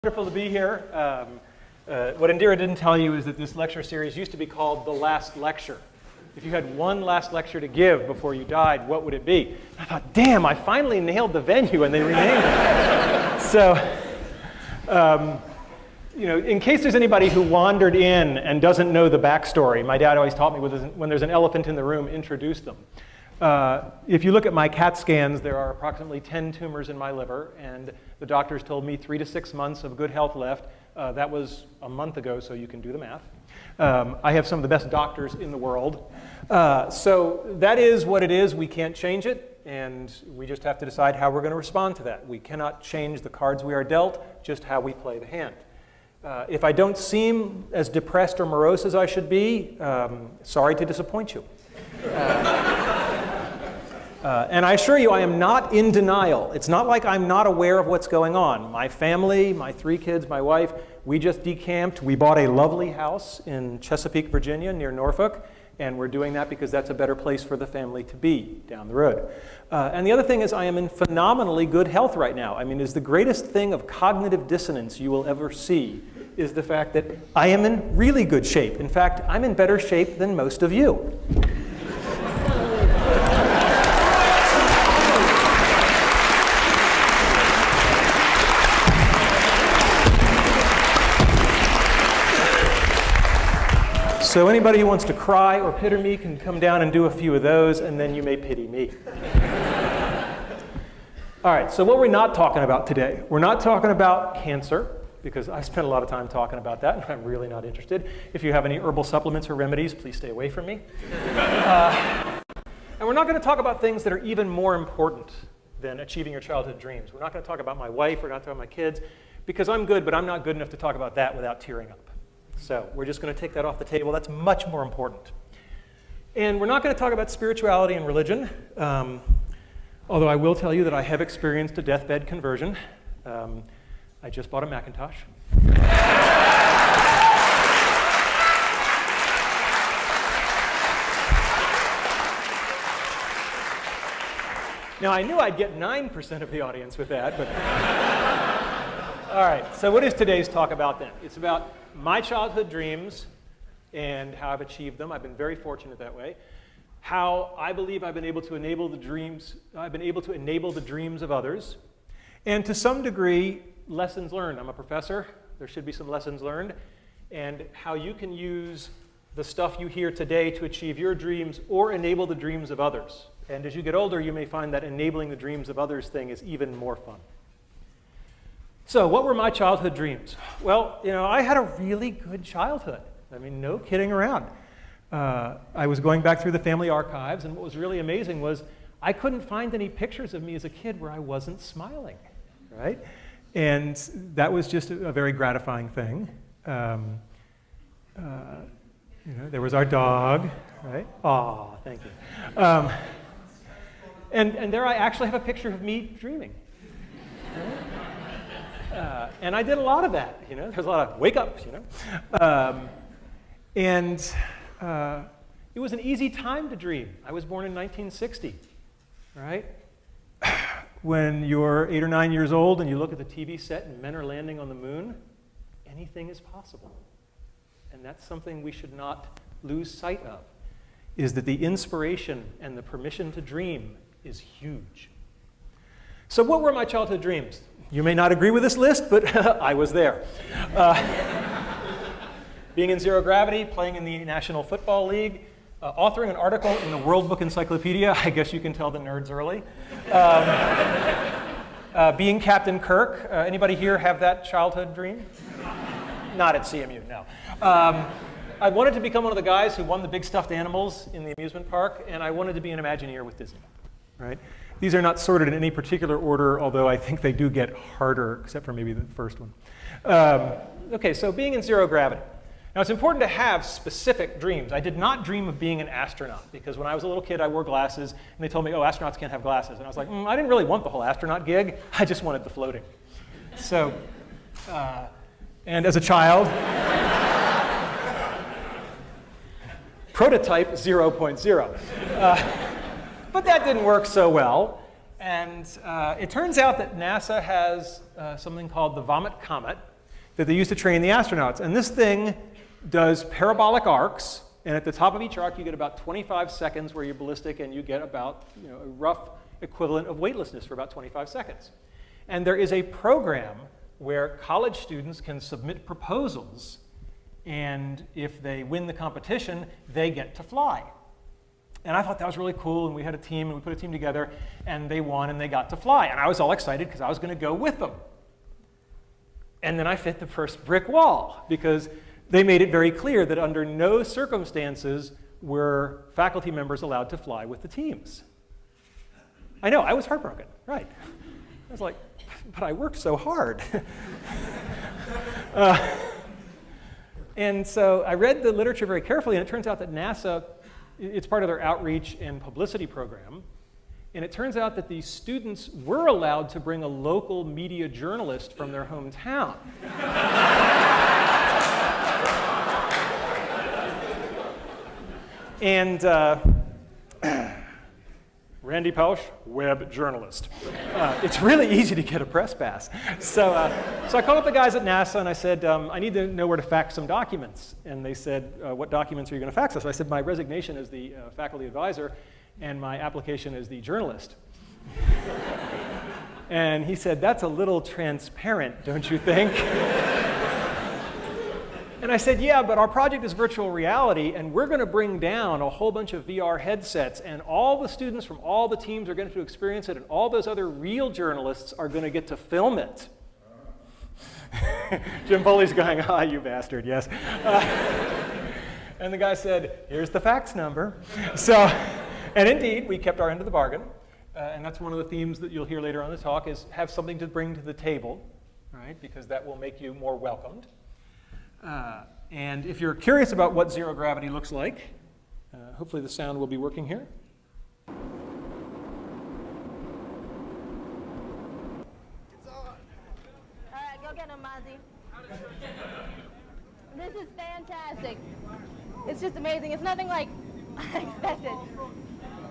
Wonderful to be here. What Indira didn't tell you is that this lecture series used to be called The Last Lecture. If you had one last lecture to give before you died, what would it be? I thought, damn, I finally nailed the venue, and they renamed it. So, in case there's anybody who wandered in and doesn't know the backstory, my dad always taught me when there's an elephant in the room, introduce them. If you look at my CAT scans, there are approximately 10 tumors in my liver, and the doctors told me 3 to 6 months of good health left. That was a month ago, so you can do the math. I have some of the best doctors in the world. So that is what it is. We can't change it, and we just have to decide how we're going to respond to that. We cannot change the cards we are dealt, just how we play the hand. If I don't seem as depressed or morose as I should be, sorry to disappoint you. And I assure you, I am not in denial. It's not like I'm not aware of what's going on. My family, my 3 kids, my wife, we just decamped. We bought a lovely house in Chesapeake, Virginia, near Norfolk, and we're doing that because that's a better place for the family to be down the road. And the other thing is I am in phenomenally good health right now. I mean, it's the greatest thing of cognitive dissonance you will ever see is the fact that I am in really good shape. In fact, I'm in better shape than most of you. So anybody who wants to cry or pity me can come down and do a few of those, and then you may pity me. All right, so what we're not talking about today, we're not talking about cancer, because I spent a lot of time talking about that, and I'm really not interested. If you have any herbal supplements or remedies, please stay away from me. And we're not going to talk about things that are even more important than achieving your childhood dreams. We're not going to talk about my wife, we're not talking about my kids, because I'm good, but I'm not good enough to talk about that without tearing up. So we're just going to take that off the table. That's much more important. And we're not going to talk about spirituality and religion, although I will tell you that I have experienced a deathbed conversion. I just bought a Macintosh. Now, I knew I'd get 9% of the audience with that, but... All right, so what is today's talk about then? It's about my childhood dreams and how I've achieved them. I've been very fortunate that way. How I believe I've been able to enable the dreams of others. And to some degree, lessons learned. I'm a professor. There should be some lessons learned. And how you can use the stuff you hear today to achieve your dreams or enable the dreams of others. And as you get older, you may find that enabling the dreams of others thing is even more fun. So what were my childhood dreams? Well, I had a really good childhood. I mean, no kidding around. I was going back through the family archives, and what was really amazing was I couldn't find any pictures of me as a kid where I wasn't smiling, right? And that was just a very gratifying thing. There was our dog, right? Aw, thank you. And there I actually have a picture of me dreaming. Right? And I did a lot of that, There's a lot of wake-ups, And it was an easy time to dream. I was born in 1960, right? When you're 8 or 9 years old and you look at the TV set and men are landing on the moon, anything is possible. And that's something we should not lose sight of, is that the inspiration and the permission to dream is huge. So what were my childhood dreams? You may not agree with this list, but I was there. Being in zero gravity, playing in the National Football League, authoring an article in the World Book Encyclopedia. I guess you can tell the nerds early. Being Captain Kirk. Anybody here have that childhood dream? Not at CMU, no. I wanted to become one of the guys who won the big stuffed animals in the amusement park, and I wanted to be an Imagineer with Disney, right? These are not sorted in any particular order, although I think they do get harder, except for maybe the first one. Okay, so being in zero gravity. Now, it's important to have specific dreams. I did not dream of being an astronaut, because when I was a little kid, I wore glasses, and they told me, oh, astronauts can't have glasses. And I was like, I didn't really want the whole astronaut gig. I just wanted the floating. So, and as a child, prototype 0.0. But that didn't work so well, And it turns out that NASA has something called the Vomit Comet, that they use to train the astronauts. And this thing does parabolic arcs, and at the top of each arc you get about 25 seconds where you're ballistic, and you get about a rough equivalent of weightlessness for about 25 seconds. And there is a program where college students can submit proposals, and if they win the competition, they get to fly. And I thought that was really cool, and we had a team, and we put a team together, and they won, and they got to fly. And I was all excited because I was going to go with them. And then I hit the first brick wall, because they made it very clear that under no circumstances were faculty members allowed to fly with the teams. I know, I was heartbroken, right. I was like, but I worked so hard. And so I read the literature very carefully, and it turns out that NASA, it's part of their outreach and publicity program, and it turns out that these students were allowed to bring a local media journalist from their hometown. And Randy Pausch, web journalist. It's really easy to get a press pass. So I called up the guys at NASA and I said, I need to know where to fax some documents. And they said, what documents are you going to fax us? So I said, my resignation as the faculty advisor and my application as the journalist. And he said, that's a little transparent, don't you think? And I said, yeah, but our project is virtual reality, and we're going to bring down a whole bunch of VR headsets, and all the students from all the teams are going to experience it, and all those other real journalists are going to get to film it. Jim Foley's going, ah, you bastard, yes. And the guy said, here's the fax number. And indeed, we kept our end of the bargain, and that's one of the themes that you'll hear later on the talk, is have something to bring to the table, right? Because that will make you more welcomed. And if you're curious about what zero gravity looks like, hopefully the sound will be working here. It's on. All right, go get him, Mozzie. This is fantastic. It's just amazing. It's nothing like I expected.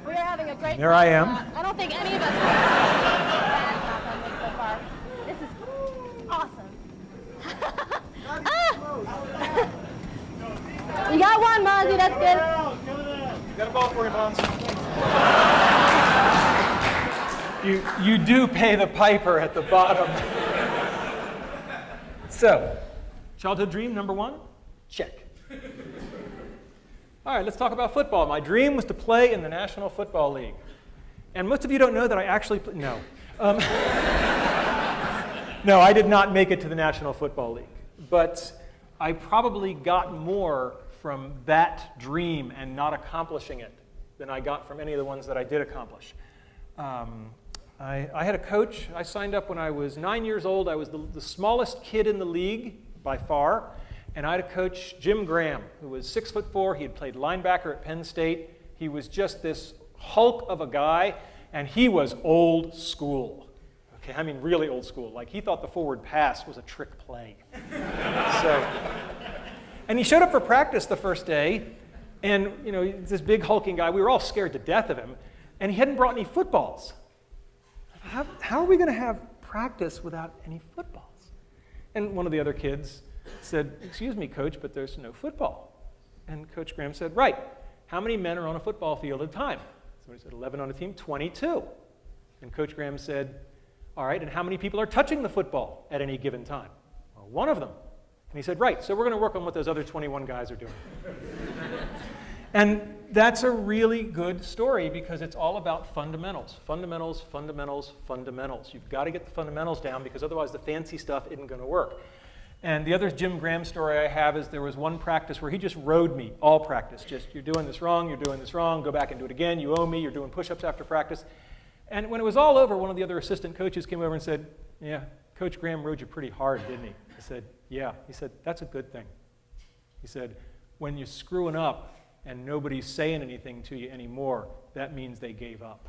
We are having a great time. There I am. I don't think any of us have bad on this so far. This is awesome. You got one, Mozzie, that's good. Got a ball for you, Mons. You do pay the piper at the bottom. So, childhood dream number one? Check. All right, let's talk about football. My dream was to play in the National Football League. And most of you don't know that I actually no. No, I did not make it to the National Football League. But I probably got more from that dream and not accomplishing it than I got from any of the ones that I did accomplish. I had a coach. I signed up when I was 9 years old. I was the smallest kid in the league by far. And I had a coach, Jim Graham, who was 6'4". He had played linebacker at Penn State. He was just this hulk of a guy, and he was old school. Okay, I mean really old school. Like he thought the forward pass was a trick play. And he showed up for practice the first day, and this big hulking guy. We were all scared to death of him, and he hadn't brought any footballs. How are we going to have practice without any footballs? And one of the other kids said, excuse me, coach, but there's no football. And Coach Graham said, right, how many men are on a football field at a time? Somebody said 11 on a team, 22. And Coach Graham said, all right, and how many people are touching the football at any given time? Well, one of them. And he said, right, so we're going to work on what those other 21 guys are doing. And that's a really good story because it's all about fundamentals. Fundamentals, fundamentals, fundamentals. You've got to get the fundamentals down because otherwise the fancy stuff isn't going to work. And the other Jim Graham story I have is there was one practice where he just rode me, all practice. Just, you're doing this wrong, go back and do it again, you owe me, you're doing push-ups after practice. And when it was all over, one of the other assistant coaches came over and said, yeah, Coach Graham rode you pretty hard, didn't he? I said, yeah. He said, that's a good thing. He said, when you're screwing up and nobody's saying anything to you anymore, that means they gave up.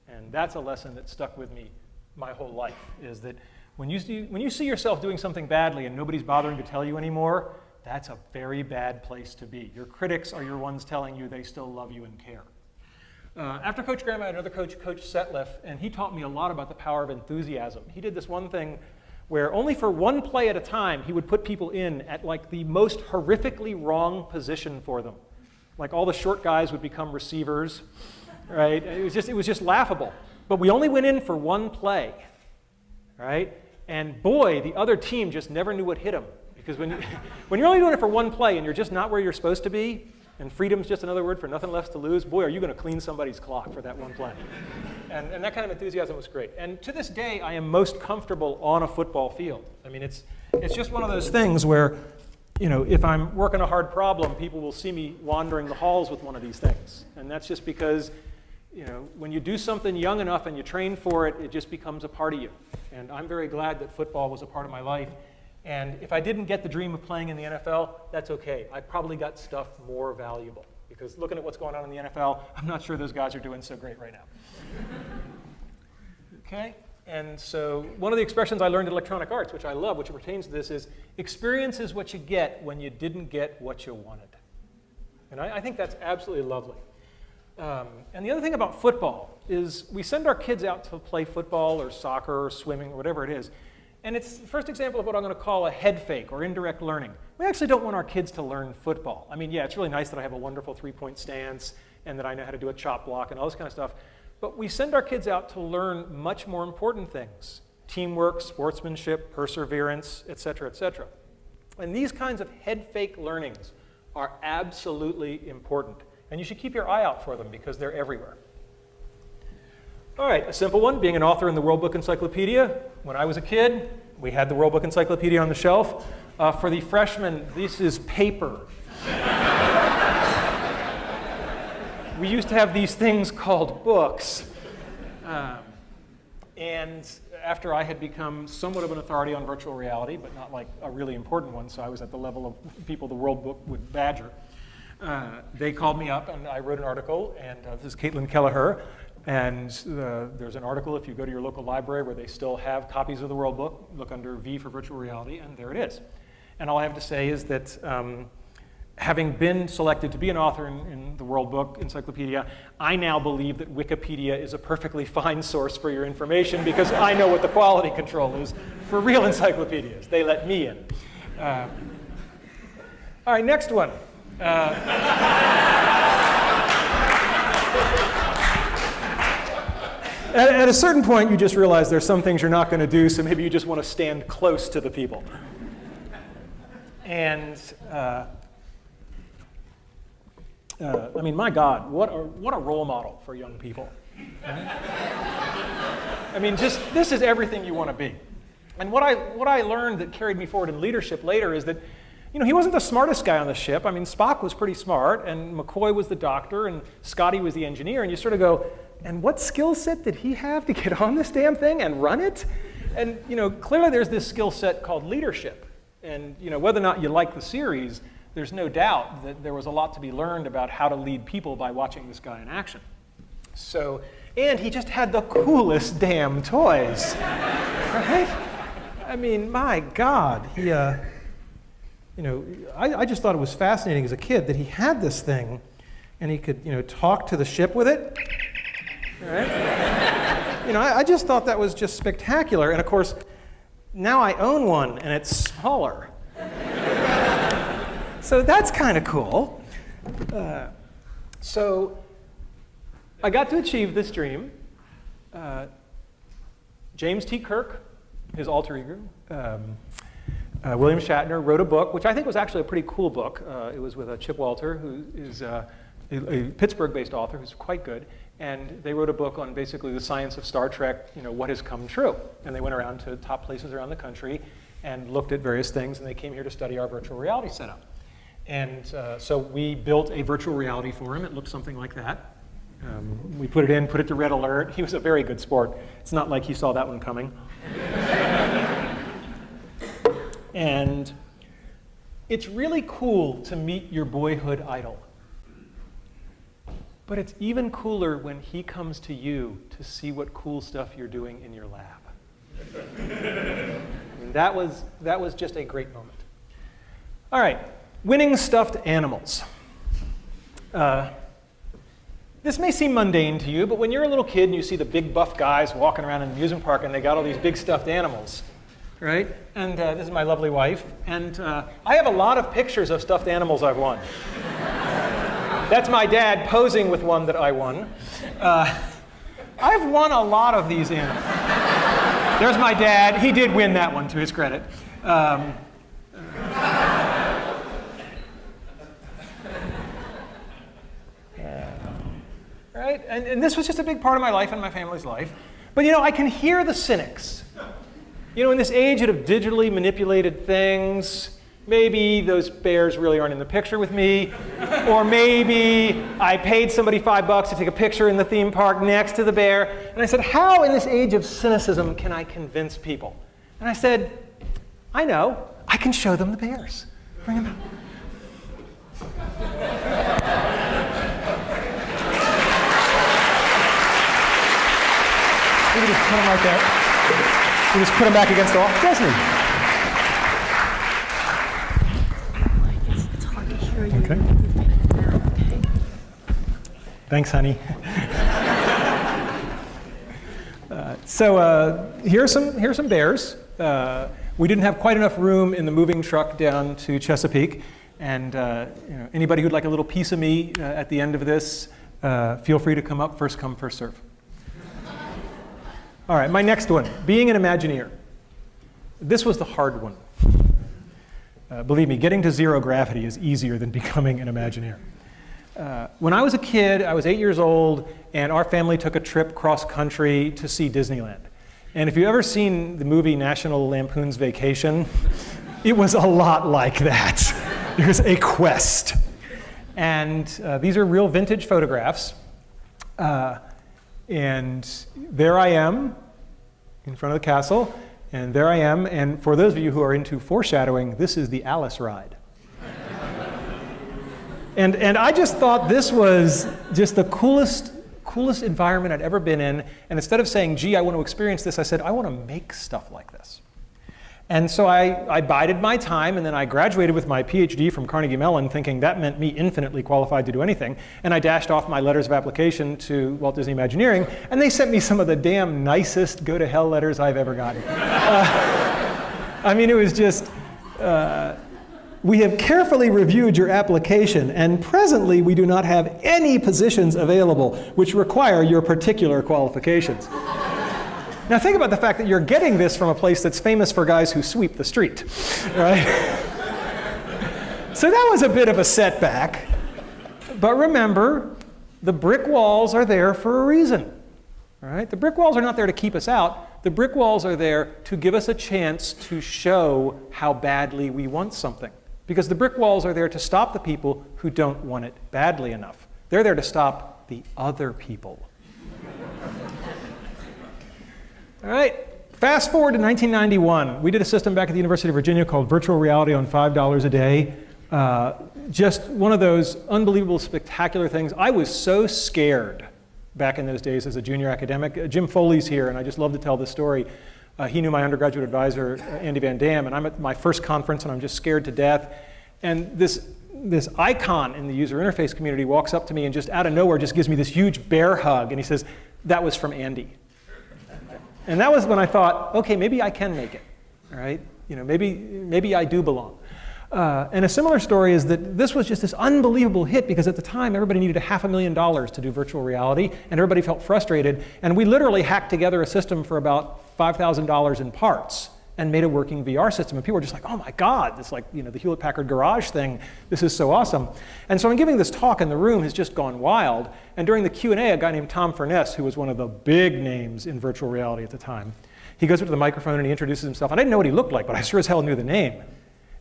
And that's a lesson that stuck with me my whole life, is that when you see yourself doing something badly and nobody's bothering to tell you anymore, that's a very bad place to be. Your critics are your ones telling you they still love you and care. After Coach Graham, I had another coach, Coach Setliff, and he taught me a lot about the power of enthusiasm. He did this one thing where only for one play at a time, he would put people in at like the most horrifically wrong position for them. Like all the short guys would become receivers, right? It was just laughable. But we only went in for one play, right? And boy, the other team just never knew what hit them. Because when you're only doing it for one play and you're just not where you're supposed to be, and freedom's just another word for nothing left to lose, boy, are you going to clean somebody's clock for that one play. And that kind of enthusiasm was great. And to this day, I am most comfortable on a football field. I mean, it's just one of those things where, you know, if I'm working a hard problem, people will see me wandering the halls with one of these things. And that's just because, you know, when you do something young enough and you train for it, it just becomes a part of you. And I'm very glad that football was a part of my life. And if I didn't get the dream of playing in the NFL, that's okay. I probably got stuff more valuable. Because looking at what's going on in the NFL, I'm not sure those guys are doing so great right now. Okay? And so one of the expressions I learned in electronic arts, which I love, which pertains to this, is experience is what you get when you didn't get what you wanted. And I think that's absolutely lovely. And the other thing about football is we send our kids out to play football or soccer or swimming or whatever it is. And it's the first example of what I'm going to call a head fake or indirect learning. We actually don't want our kids to learn football. I mean, yeah, it's really nice that I have a wonderful three-point stance and that I know how to do a chop block and all this kind of stuff. But we send our kids out to learn much more important things: teamwork, sportsmanship, perseverance, et cetera, et cetera. And these kinds of head fake learnings are absolutely important. And you should keep your eye out for them because they're everywhere. All right, a simple one, being an author in the World Book Encyclopedia. When I was a kid, we had the World Book Encyclopedia on the shelf. For the freshmen, this is paper. We used to have these things called books. And after I had become somewhat of an authority on virtual reality, but not like a really important one, so I was at the level of people the World Book would badger, they called me up and I wrote an article, and this is Caitlin Kelleher. And there's an article, if you go to your local library, where they still have copies of the World Book. Look under V for virtual reality, and there it is. And all I have to say is that having been selected to be an author in the World Book Encyclopedia, I now believe that Wikipedia is a perfectly fine source for your information because I know what the quality control is for real encyclopedias. They let me in. All right, next one. At a certain point, you just realize there's some things you're not going to do, so maybe you just want to stand close to the people. And I mean, my God, what a role model for young people. I mean, this is everything you want to be. And what I learned that carried me forward in leadership later is that, you know, he wasn't the smartest guy on the ship. I mean, Spock was pretty smart, and McCoy was the doctor, and Scotty was the engineer, and you sort of go, and what skill set did he have to get on this damn thing and run it? And, you know, clearly there's this skill set called leadership. And, you know, whether or not you like the series, there's no doubt that there was a lot to be learned about how to lead people by watching this guy in action. So, and he just had the coolest damn toys, right? I mean, my God, he, you know, I just thought it was fascinating as a kid that he had this thing and he could, you know, talk to the ship with it. Right? You know, I just thought that was just spectacular. And of course, now I own one and it's smaller. So that's kind of cool. So I got to achieve this dream. James T. Kirk, his alter ego, William Shatner, wrote a book, which I think was actually a pretty cool book. It was with Chip Walter, who is a Pittsburgh-based author who's quite good. And they wrote a book on basically the science of Star Trek, you know, what has come true. And they went around to top places around the country and looked at various things, and they came here to study our virtual reality setup. And so we built a virtual reality for him. It looked something like that. We put it in, put it to red alert. He was a very good sport. It's not like he saw that one coming. And it's really cool to meet your boyhood idol. But it's even cooler when he comes to you to see what cool stuff you're doing in your lab. And that was just a great moment. All right, winning stuffed animals. This may seem mundane to you, but when you're a little kid and you see the big buff guys walking around in an amusement park and they got all these big stuffed animals, right? And this is my lovely wife. And I have a lot of pictures of stuffed animals I've won. That's my dad posing with one that I won. I've won a lot of these animals. There's my dad. He did win that one, to his credit. Right? And this was just a big part of my life and my family's life. But I can hear the cynics. In this age of digitally manipulated things, maybe those bears really aren't in the picture with me, or maybe I paid somebody $5 to take a picture in the theme park next to the bear. And I said, how in this age of cynicism can I convince people? And I said, I know, I can show them the bears. Bring them out. We just put them right there. We just put them back against the wall. Disney. It's hard to hear you. Okay. Okay. Thanks, honey. So here's some bears. We didn't have quite enough room in the moving truck down to Chesapeake, and anybody who'd like a little piece of me at the end of this, feel free to come up. First come, first serve. All right, my next one, being an Imagineer. This was the hard one. Believe me, getting to zero gravity is easier than becoming an Imagineer. When I was a kid, I was 8 years old, and our family took a trip cross-country to see Disneyland. And if you've ever seen the movie National Lampoon's Vacation, it was a lot like that. It was a quest. And these are real vintage photographs. And there I am in front of the castle, and there I am. And for those of you who are into foreshadowing, this is the Alice ride. And I just thought this was just the coolest environment I'd ever been in. And instead of saying, gee, I want to experience this, I said, I want to make stuff like this. And so I bided my time, and then I graduated with my PhD from Carnegie Mellon, thinking that meant me infinitely qualified to do anything. And I dashed off my letters of application to Walt Disney Imagineering, and they sent me some of the damn nicest go-to-hell letters I've ever gotten. I mean, it was just, we have carefully reviewed your application, and presently we do not have any positions available which require your particular qualifications. Now think about the fact that you're getting this from a place that's famous for guys who sweep the street, right? So that was a bit of a setback. But remember, the brick walls are there for a reason, right? The brick walls are not there to keep us out. The brick walls are there to give us a chance to show how badly we want something. Because the brick walls are there to stop the people who don't want it badly enough. They're there to stop the other people. All right, fast forward to 1991. We did a system back at the University of Virginia called Virtual Reality on $5 a day. Just one of those unbelievable, spectacular things. I was so scared back in those days as a junior academic. Jim Foley's here, and I just love to tell this story. He knew my undergraduate advisor, Andy Van Dam, and I'm at my first conference, and I'm just scared to death. And this icon in the user interface community walks up to me and just out of nowhere just gives me this huge bear hug, and he says, that was from Andy. And that was when I thought, okay, maybe I can make it, all right? Maybe I do belong. And a similar story is that this was just this unbelievable hit because at the time everybody needed $500,000 to do virtual reality, and everybody felt frustrated. And we literally hacked together a system for about $5,000 in parts and made a working VR system. And people were just like, oh my God, this like the Hewlett-Packard Garage thing, this is so awesome. And so I'm giving this talk, and the room has just gone wild. And during the Q&A, a guy named Tom Furness, who was one of the big names in virtual reality at the time, he goes up to the microphone and he introduces himself. And I didn't know what he looked like, but I sure as hell knew the name.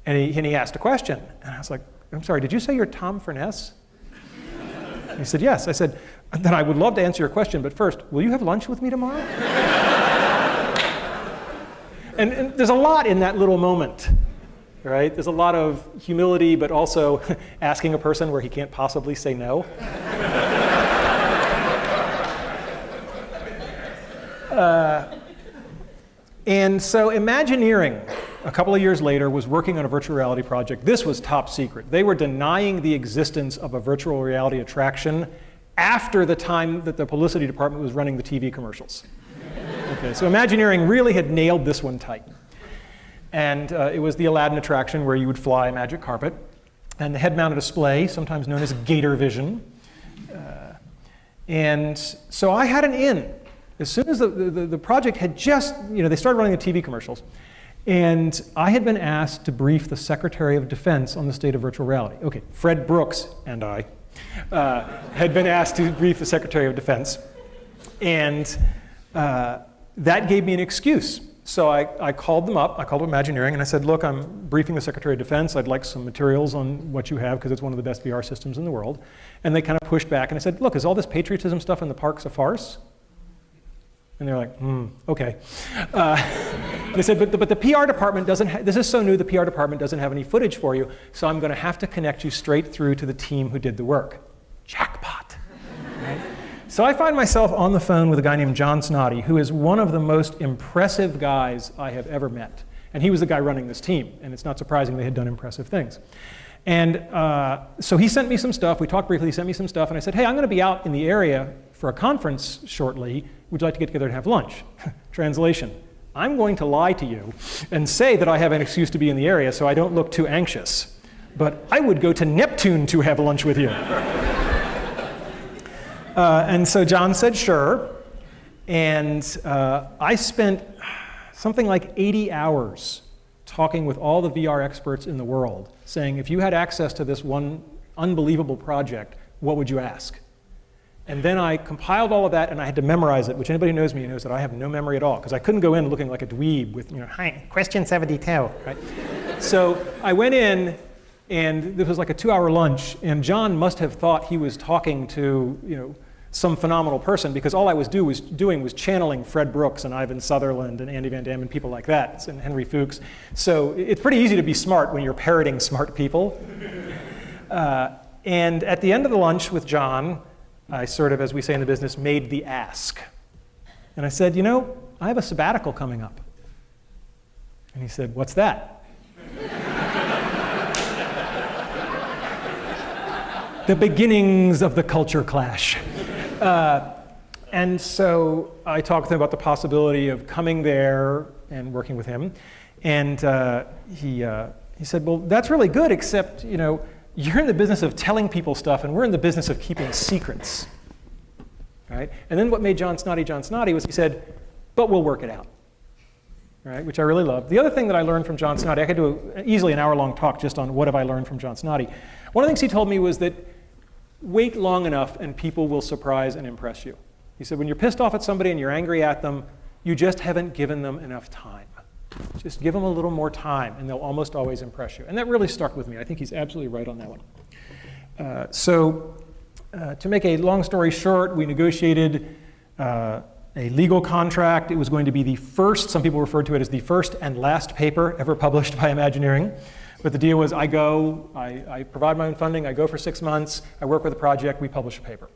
And he asked a question. And I was like, I'm sorry, did you say you're Tom Furness? He said, yes. I said, then I would love to answer your question, but first, will you have lunch with me tomorrow? And there's a lot in that little moment, right? There's a lot of humility, but also asking a person where he can't possibly say no. And so Imagineering, a couple of years later, was working on a virtual reality project. This was top secret. They were denying the existence of a virtual reality attraction after the time that the publicity department was running the TV commercials. Okay, so Imagineering really had nailed this one tight. And it was the Aladdin attraction where you would fly a magic carpet. And the head-mounted display, sometimes known as Gator Vision. And so I had an in. As soon as the project had just, they started running the TV commercials. And I had been asked to brief the Secretary of Defense on the state of virtual reality. Okay, Fred Brooks and I had been asked to brief the Secretary of Defense. And that gave me an excuse. So I called them up, I called up Imagineering, and I said, look, I'm briefing the Secretary of Defense. I'd like some materials on what you have, because it's one of the best VR systems in the world. And they kind of pushed back, and I said, look, is all this patriotism stuff in the parks a farce? And they're like, okay. They said, but the PR department doesn't, this is so new, the PR department doesn't have any footage for you, so I'm going to have to connect you straight through to the team who did the work. Jackpot. Right? So I find myself on the phone with a guy named John Snoddy, who is one of the most impressive guys I have ever met. And he was the guy running this team, and it's not surprising they had done impressive things. And so he sent me some stuff. We talked briefly, he sent me some stuff, and I said, hey, I'm going to be out in the area for a conference shortly. Would you like to get together and have lunch? Translation, I'm going to lie to you and say that I have an excuse to be in the area so I don't look too anxious. But I would go to Neptune to have lunch with you. And so John said, sure. And I spent something like 80 hours talking with all the VR experts in the world, saying, if you had access to this one unbelievable project, what would you ask? And then I compiled all of that, and I had to memorize it, which anybody who knows me knows that I have no memory at all, because I couldn't go in looking like a dweeb with, hi, question 72, right? So I went in, and this was like a 2-hour lunch, and John must have thought he was talking to, some phenomenal person, because all I was doing was channeling Fred Brooks and Ivan Sutherland and Andy Van Damme and people like that, and Henry Fuchs. So it's pretty easy to be smart when you're parroting smart people. And at the end of the lunch with John, I sort of, as we say in the business, made the ask. And I said, I have a sabbatical coming up. And he said, what's that? The beginnings of the culture clash. And so I talked to him about the possibility of coming there and working with him. And he said, well, that's really good, except, you're in the business of telling people stuff, and we're in the business of keeping secrets. Right? And then what made John Snoddy was he said, but we'll work it out. Right? Which I really loved. The other thing that I learned from John Snoddy, I could do easily an hour-long talk just on what have I learned from John Snoddy. One of the things he told me was that wait long enough and people will surprise and impress you. He said, when you're pissed off at somebody and you're angry at them, you just haven't given them enough time. Just give them a little more time, and they'll almost always impress you. And that really stuck with me. I think he's absolutely right on that one. To make a long story short, we negotiated a legal contract. It was going to be the first, some people referred to it as the first and last paper ever published by Imagineering. But the deal was I go, I provide my own funding, I go for 6 months, I work with a project, we publish a paper.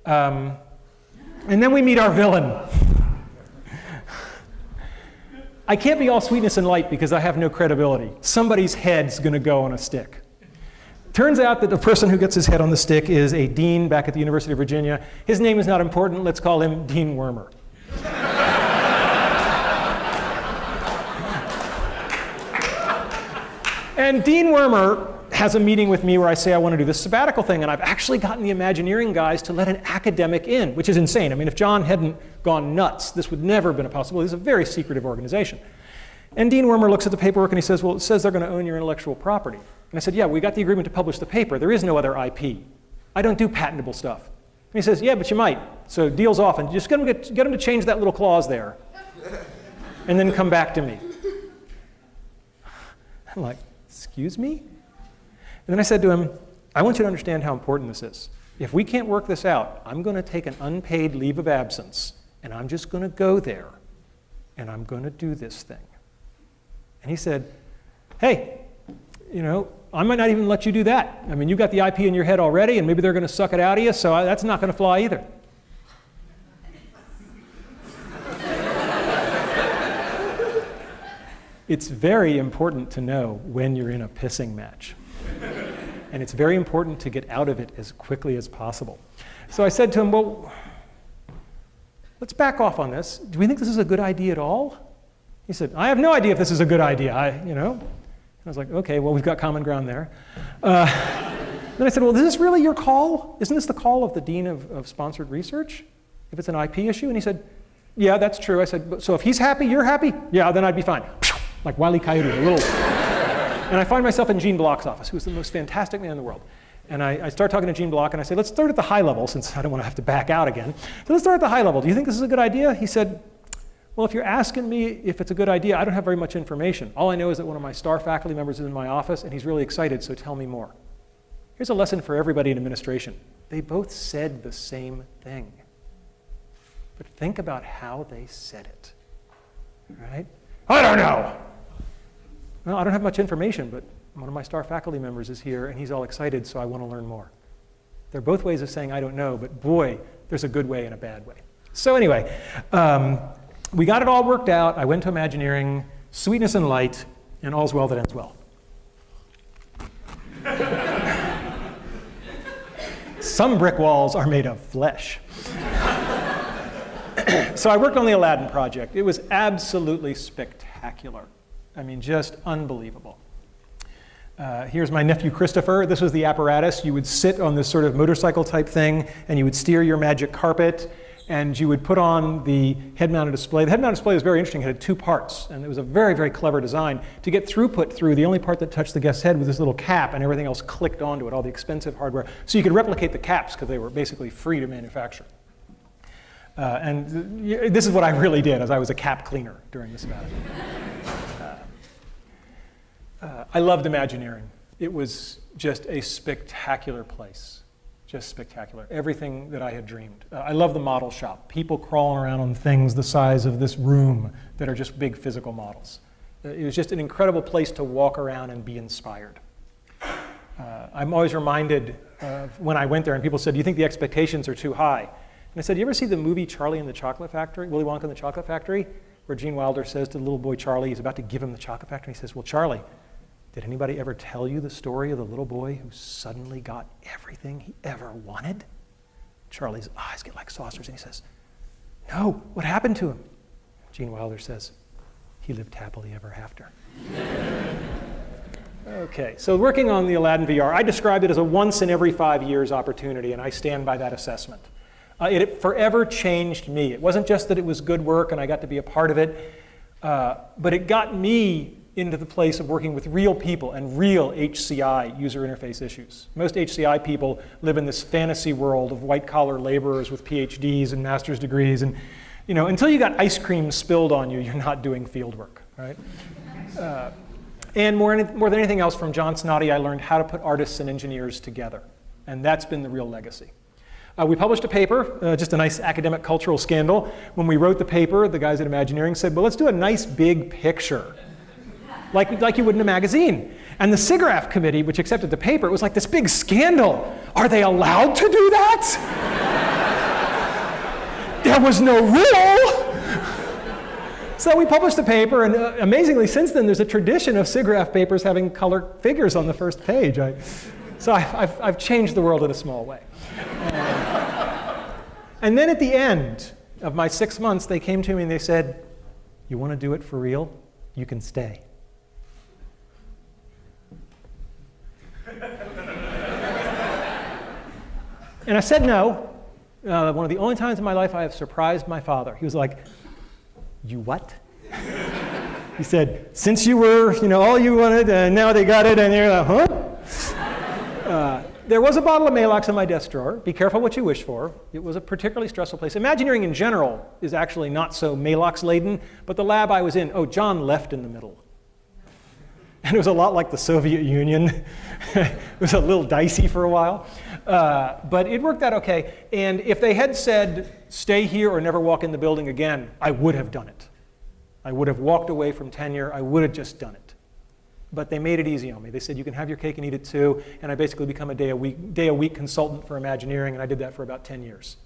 And then we meet our villain. I can't be all sweetness and light because I have no credibility. Somebody's head's going to go on a stick. Turns out that the person who gets his head on the stick is a dean back at the University of Virginia. His name is not important. Let's call him Dean Wormer. And Dean Wormer has a meeting with me where I say I want to do this sabbatical thing, and I've actually gotten the Imagineering guys to let an academic in, which is insane. I mean, if John hadn't gone nuts, this would never have been a possibility. This is a very secretive organization. And Dean Wormer looks at the paperwork and he says, well, it says they're going to own your intellectual property. And I said, yeah, we got the agreement to publish the paper. There is no other IP. I don't do patentable stuff. And he says, yeah, but you might. So deal's off, and just get him to change that little clause there, and then come back to me. I'm like, excuse me? And then I said to him, I want you to understand how important this is. If we can't work this out, I'm going to take an unpaid leave of absence, and I'm just going to go there, and I'm going to do this thing. And he said, hey, I might not even let you do that. I mean, you got the IP in your head already, and maybe they're going to suck it out of you, so that's not going to fly either. It's very important to know when you're in a pissing match. And it's very important to get out of it as quickly as possible. So I said to him, well, let's back off on this. Do we think this is a good idea at all? He said, I have no idea if this is a good idea. I was like, okay, well, we've got common ground there. Then I said, well, is this really your call? Isn't this the call of the Dean of Sponsored Research, if it's an IP issue? And he said, yeah, that's true. I said, so if he's happy, you're happy? Yeah, then I'd be fine. Like Wile E. Coyote, a little. And I find myself in Gene Block's office, who's the most fantastic man in the world. And I start talking to Gene Block, and I say, let's start at the high level, since I don't want to have to back out again. So let's start at the high level. Do you think this is a good idea? He said, well, if you're asking me if it's a good idea, I don't have very much information. All I know is that one of my star faculty members is in my office, and he's really excited, so tell me more. Here's a lesson for everybody in administration. They both said the same thing. But think about how they said it, right? I don't know. Well, I don't have much information, but one of my star faculty members is here, and he's all excited, so I want to learn more. They're both ways of saying I don't know, but boy, there's a good way and a bad way. So anyway, we got it all worked out. I went to Imagineering, sweetness and light, and all's well that ends well. Some brick walls are made of flesh. So I worked on the Aladdin project. It was absolutely spectacular. I mean, just unbelievable. Here's my nephew Christopher. This was the apparatus. You would sit on this sort of motorcycle type thing, and you would steer your magic carpet, and you would put on the head-mounted display. The head-mounted display was very interesting. It had two parts, and it was a very, very clever design. To get throughput through, the only part that touched the guest's head was this little cap, and everything else clicked onto it, all the expensive hardware. So you could replicate the caps, because they were basically free to manufacture. And this is what I really did, as I was a cap cleaner during this sabbatical. I loved Imagineering. It was just a spectacular place. Just spectacular. Everything that I had dreamed. I love the model shop. People crawling around on things the size of this room that are just big physical models. It was just an incredible place to walk around and be inspired. I'm always reminded of when I went there and people said, do you think the expectations are too high? And I said, you ever see the movie Charlie and the Chocolate Factory, Willy Wonka and the Chocolate Factory, where Gene Wilder says to the little boy Charlie, he's about to give him the chocolate factory, he says, well, Charlie, did anybody ever tell you the story of the little boy who suddenly got everything he ever wanted? Charlie's eyes get like saucers, and he says, no, what happened to him? Gene Wilder says, he lived happily ever after. Okay, so working on the Aladdin VR, I described it as a once in every 5 years opportunity, and I stand by that assessment. It forever changed me. It wasn't just that it was good work and I got to be a part of it, but it got me into the place of working with real people and real HCI, user interface issues. Most HCI people live in this fantasy world of white-collar laborers with PhDs and master's degrees, and until you got ice cream spilled on you, you're not doing field work, right? And more than anything else, from John Snoddy, I learned how to put artists and engineers together, and that's been the real legacy. We published a paper, just a nice academic cultural scandal. When we wrote the paper, the guys at Imagineering said, well, let's do a nice big picture, like you would in a magazine. And the SIGGRAPH committee, which accepted the paper, it was like this big scandal. Are they allowed to do that? There was no rule. So we published the paper, and amazingly, since then, there's a tradition of SIGGRAPH papers having color figures on the first page. So I've changed the world in a small way. And then at the end of my 6 months, they came to me and they said, you want to do it for real? You can stay. And I said no. One of the only times in my life I have surprised my father. He was like, you what? He said, since you were, all you wanted, and now they got it, and you're like, huh? There was a bottle of Maalox in my desk drawer. Be careful what you wish for. It was a particularly stressful place. Imagineering in general is actually not so Maalox-laden, but the lab I was in, John left in the middle. And it was a lot like the Soviet Union. It was a little dicey for a while. But it worked out okay. And if they had said, stay here or never walk in the building again, I would have done it. I would have walked away from tenure. I would have just done it. But they made it easy on me. They said, you can have your cake and eat it too. And I basically become a day a week consultant for Imagineering, and I did that for about 10 years.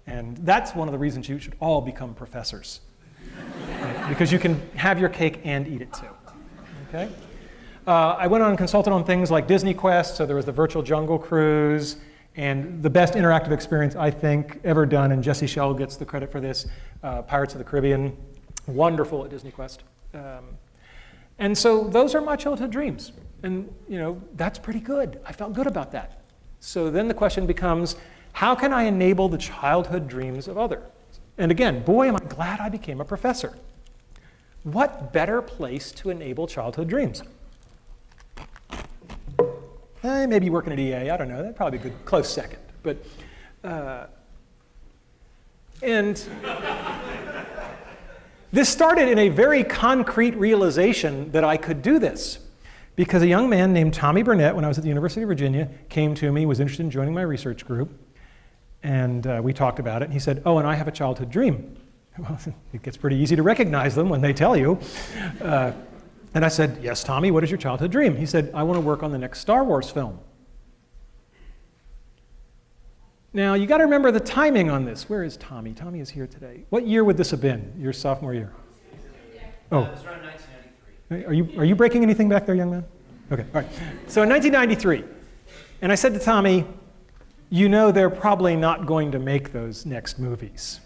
And that's one of the reasons you should all become professors. Right? Because you can have your cake and eat it too. Okay? I went on and consulted on things like Disney Quest, so there was the Virtual Jungle Cruise, and the best interactive experience I think ever done, and Jesse Schell gets the credit for this, Pirates of the Caribbean. wonderful at Disney Quest. And so those are my childhood dreams. And that's pretty good. I felt good about that. So then the question becomes, how can I enable the childhood dreams of others? And again, boy, am I glad I became a professor. What better place to enable childhood dreams? Maybe working at EA, I don't know. That'd probably be a good close second. But, and this started in a very concrete realization that I could do this. Because a young man named Tommy Burnett, when I was at the University of Virginia, came to me, was interested in joining my research group. And we talked about it. And he said, oh, and I have a childhood dream. Well, it gets pretty easy to recognize them when they tell you. And I said, yes, Tommy, what is your childhood dream? He said, I want to work on the next Star Wars film. Now, you got to remember the timing on this. Where is Tommy? Tommy is here today. What year would this have been, your sophomore year? Oh. It was around 1993. Are you breaking anything back there, young man? Okay, all right. So in 1993, and I said to Tommy, you know they're probably not going to make those next movies.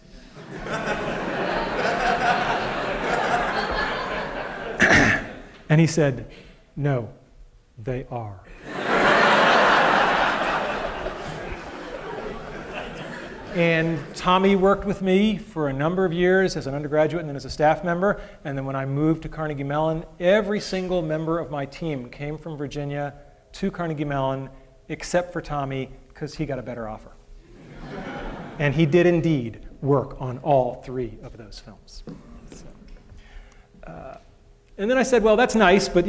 And he said, no, they are. And Tommy worked with me for a number of years as an undergraduate and then as a staff member. And then when I moved to Carnegie Mellon, every single member of my team came from Virginia to Carnegie Mellon, except for Tommy, because he got a better offer. And he did indeed work on all 3 of those films. And then I said, well, that's nice, but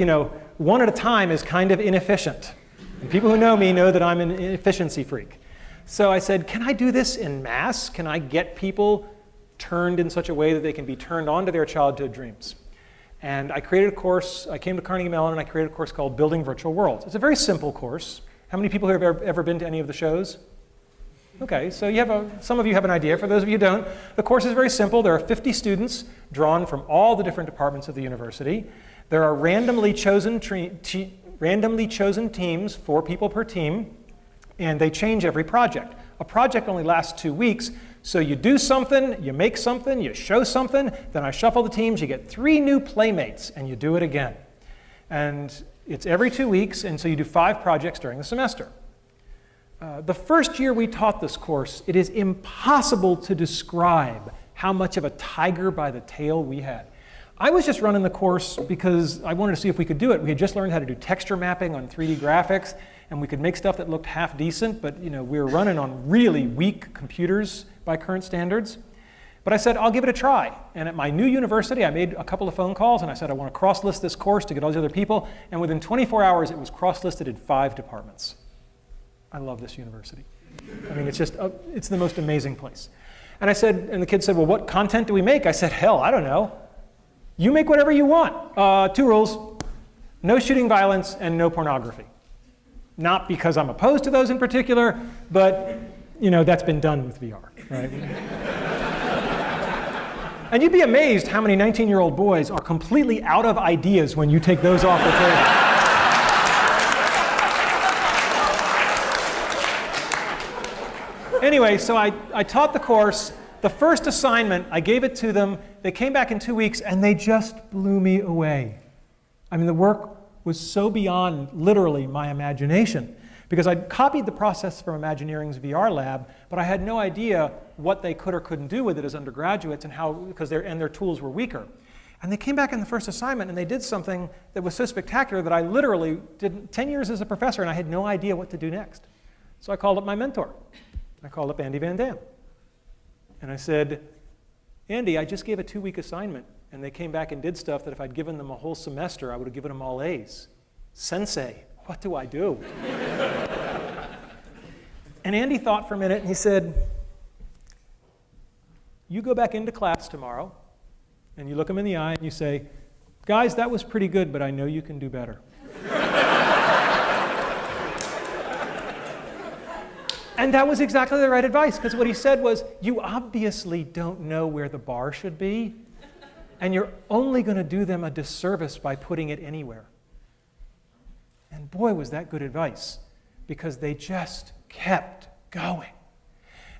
one at a time is kind of inefficient. And people who know me know that I'm an efficiency freak. So I said, can I do this in mass? Can I get people turned in such a way that they can be turned on to their childhood dreams? And I created a course. I came to Carnegie Mellon and I created a course called Building Virtual Worlds. It's a very simple course. How many people here have ever been to any of the shows? Okay, so some of you have an idea. For those of you who don't, the course is very simple. There are 50 students drawn from all the different departments of the university. There are randomly chosen teams, 4 people per team, and they change every project. A project only lasts 2 weeks, so you do something, you make something, you show something, then I shuffle the teams, you get 3 new playmates, and you do it again. And it's every 2 weeks, and so you do 5 projects during the semester. The first year we taught this course, it is impossible to describe how much of a tiger by the tail we had. I was just running the course because I wanted to see if we could do it. We had just learned how to do texture mapping on 3D graphics, and we could make stuff that looked half decent, but we were running on really weak computers by current standards. But I said, I'll give it a try. And at my new university, I made a couple of phone calls, and I said, I want to cross-list this course to get all these other people. And within 24 hours, it was cross-listed in 5 departments. I love this university. I mean, it's the most amazing place. And I said, and the kids said, well, what content do we make? I said, hell, I don't know. You make whatever you want. 2 rules, no shooting violence and no pornography. Not because I'm opposed to those in particular, but that's been done with VR, right? And you'd be amazed how many 19-year-old boys are completely out of ideas when you take those off the table. Anyway, so I taught the course. The first assignment, I gave it to them. They came back in 2 weeks, and they just blew me away. I mean, the work was so beyond, literally, my imagination. Because I'd copied the process from Imagineering's VR lab, but I had no idea what they could or couldn't do with it as undergraduates and how, because their tools were weaker. And they came back in the first assignment, and they did something that was so spectacular that I literally did 10 years as a professor, and I had no idea what to do next. So I called up my mentor. I called up Andy Van Dam. And I said, Andy, I just gave a 2-week assignment, and they came back and did stuff that if I'd given them a whole semester, I would have given them all A's. Sensei, what do I do? And Andy thought for a minute, and he said, you go back into class tomorrow, and you look them in the eye, and you say, guys, that was pretty good, but I know you can do better. And that was exactly the right advice, because what he said was, you obviously don't know where the bar should be, and you're only going to do them a disservice by putting it anywhere. And boy, was that good advice, because they just kept going.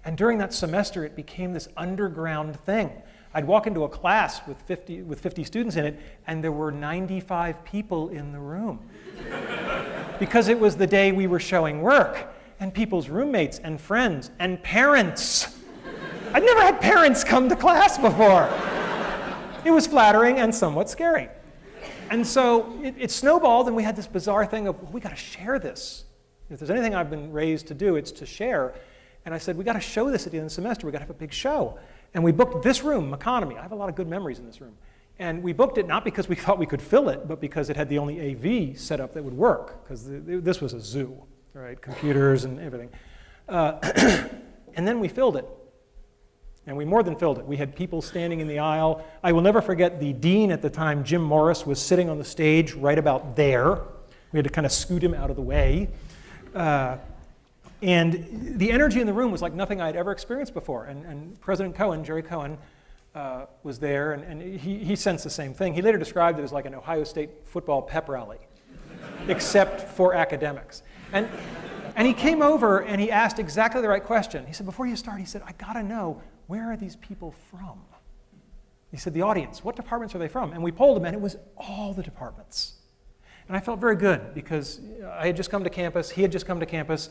And during that semester, it became this underground thing. I'd walk into a class with 50 students in it, and there were 95 people in the room. Because it was the day we were showing work, and people's roommates and friends and parents. I'd never had parents come to class before. It was flattering and somewhat scary. And so it snowballed, and we had this bizarre thing of, we got to share this. If there's anything I've been raised to do, it's to share. And I said, we got to show this at the end of the semester. We got to have a big show. And we booked this room, Meconomy. I have a lot of good memories in this room. And we booked it not because we thought we could fill it, but because it had the only AV setup that would work, because this was a zoo, right? Computers and everything. And then we filled it. And we more than filled it. We had people standing in the aisle. I will never forget the dean at the time, Jim Morris, was sitting on the stage right about there. We had to kind of scoot him out of the way. And the energy in the room was like nothing I had ever experienced before. And President Cohen, Jerry Cohen, was there, and he sensed the same thing. He later described it as like an Ohio State football pep rally, except for academics. And he came over and he asked exactly the right question. He said, before you start, he said, I gotta know, where are these people from? He said, the audience, what departments are they from? And we polled them, and it was all the departments. And I felt very good, because I had just come to campus, he had just come to campus,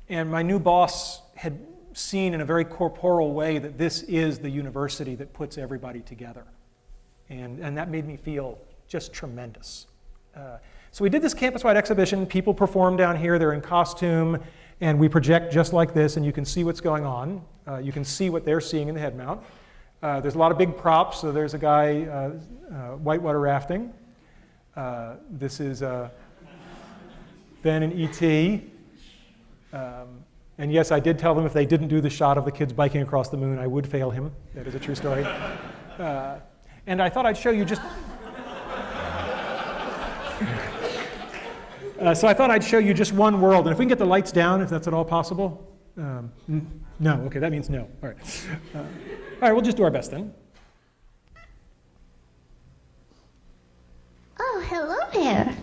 and my new boss had seen in a very corporal way that this is the university that puts everybody together. And that made me feel just tremendous. So we did this campus-wide exhibition. People perform down here. They're in costume, and we project just like this, and you can see what's going on. You can see what they're seeing in the head mount. There's a lot of big props. So there's a guy whitewater rafting. This is Ben and E.T. And yes, I did tell them if they didn't do the shot of the kids biking across the moon, I would fail him. That is a true story. And I thought I'd show you just... So I thought I'd show you just one world. And if we can get the lights down, if that's at all possible. No, okay, that means no. All right. All right, we'll just do our best then. Oh, hello there.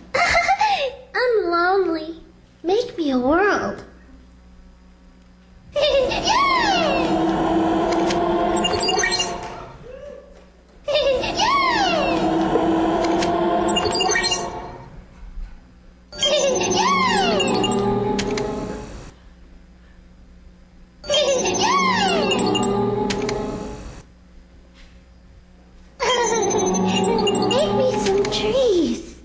I'm lonely. Make me a world. Make me some trees.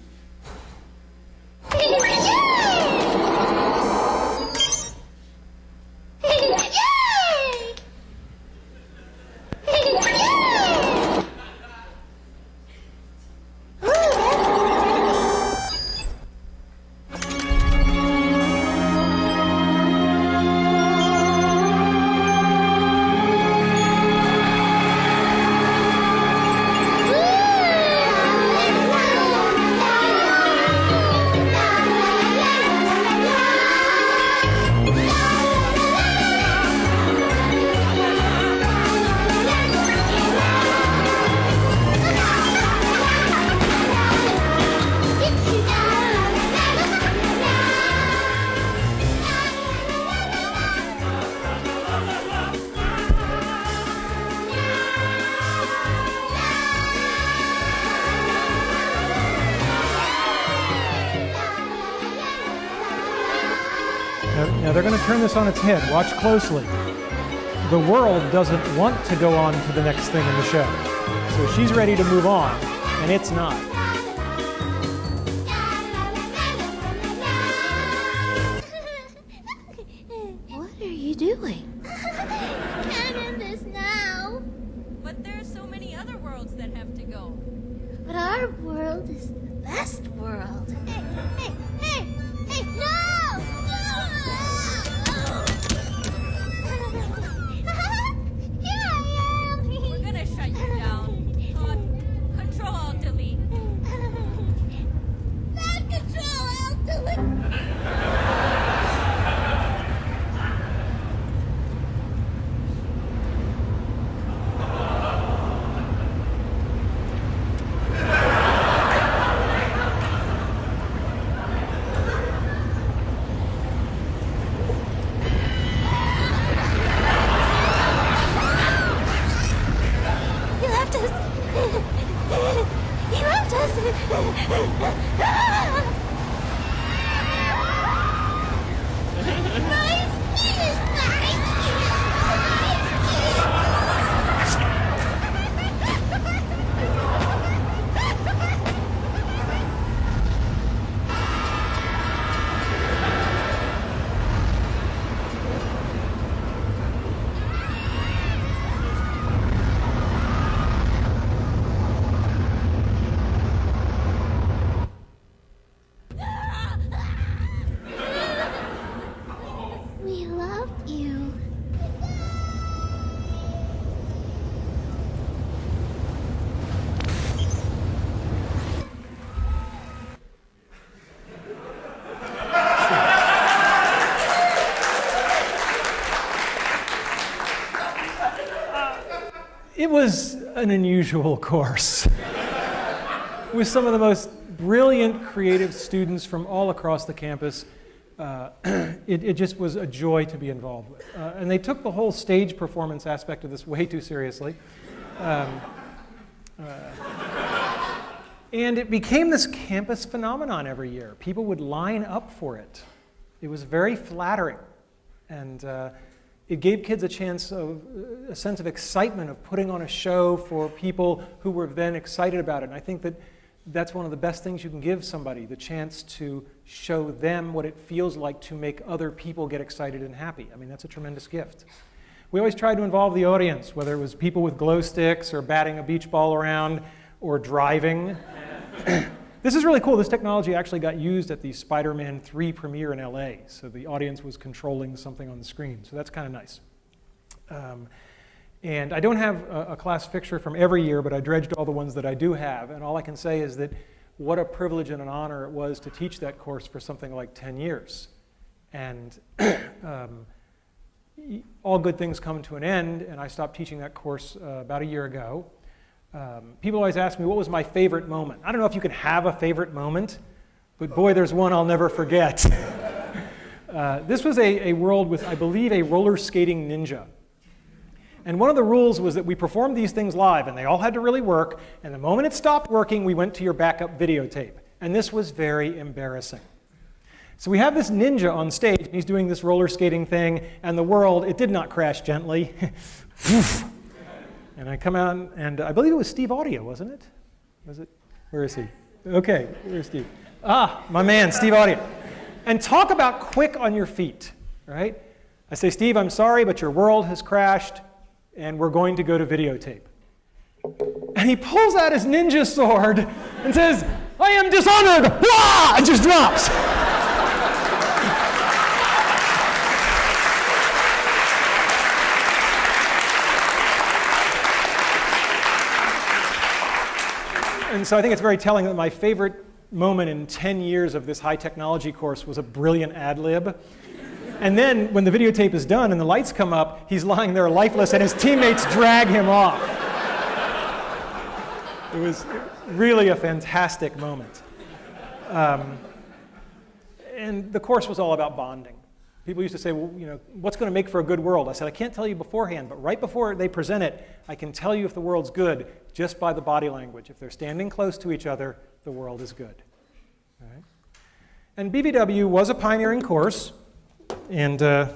Now they're going to turn this on its head. Watch closely. The world doesn't want to go on to the next thing in the show. So she's ready to move on, and it's not. What are you doing? Can't end this now. But there are so many other worlds that have to go. But our world is the best world. Hey, no! Here I am! We're gonna shut you down. Control Alt Delete. Not Control Alt Delete. It was an unusual course with some of the most brilliant, creative students from all across the campus. It just was a joy to be involved with. And they took the whole stage performance aspect of this way too seriously. And it became this campus phenomenon every year. People would line up for it. It was very flattering. And it gave kids a sense of excitement of putting on a show for people who were then excited about it. And I think that that's one of the best things you can give somebody, the chance to show them what it feels like to make other people get excited and happy. I mean, that's a tremendous gift. We always tried to involve the audience, whether it was people with glow sticks or batting a beach ball around or driving. This is really cool. This technology actually got used at the Spider-Man 3 premiere in LA, so the audience was controlling something on the screen, so that's kind of nice. And I don't have a class picture from every year, but I dredged all the ones that I do have, and all I can say is that what a privilege and an honor it was to teach that course for something like 10 years. And all good things come to an end, and I stopped teaching that course about a year ago. People always ask me, what was my favorite moment? I don't know if you can have a favorite moment, but boy, there's one I'll never forget. This was a world with, I believe, a roller skating ninja. And one of the rules was that we performed these things live, and they all had to really work, and the moment it stopped working, we went to your backup videotape. And this was very embarrassing. So we have this ninja on stage, and he's doing this roller skating thing, and the world, it did not crash gently. And I come out, and I believe it was Steve Audio, wasn't it? Was it? Where is he? Okay, where's Steve? Ah, my man, Steve Audio. And talk about quick on your feet, right? I say, Steve, I'm sorry, but your world has crashed, and we're going to go to videotape. And he pulls out his ninja sword and says, I am dishonored! Wah! And just drops. And so I think it's very telling that my favorite moment in 10 years of this high technology course was a brilliant ad lib. And then when the videotape is done and the lights come up, he's lying there lifeless and his teammates drag him off. It was really a fantastic moment. And the course was all about bonding. People used to say, well, you know, what's going to make for a good world? I said, I can't tell you beforehand, but right before they present it, I can tell you if the world's good just by the body language. If they're standing close to each other, the world is good. All right? And BVW was a pioneering course, and I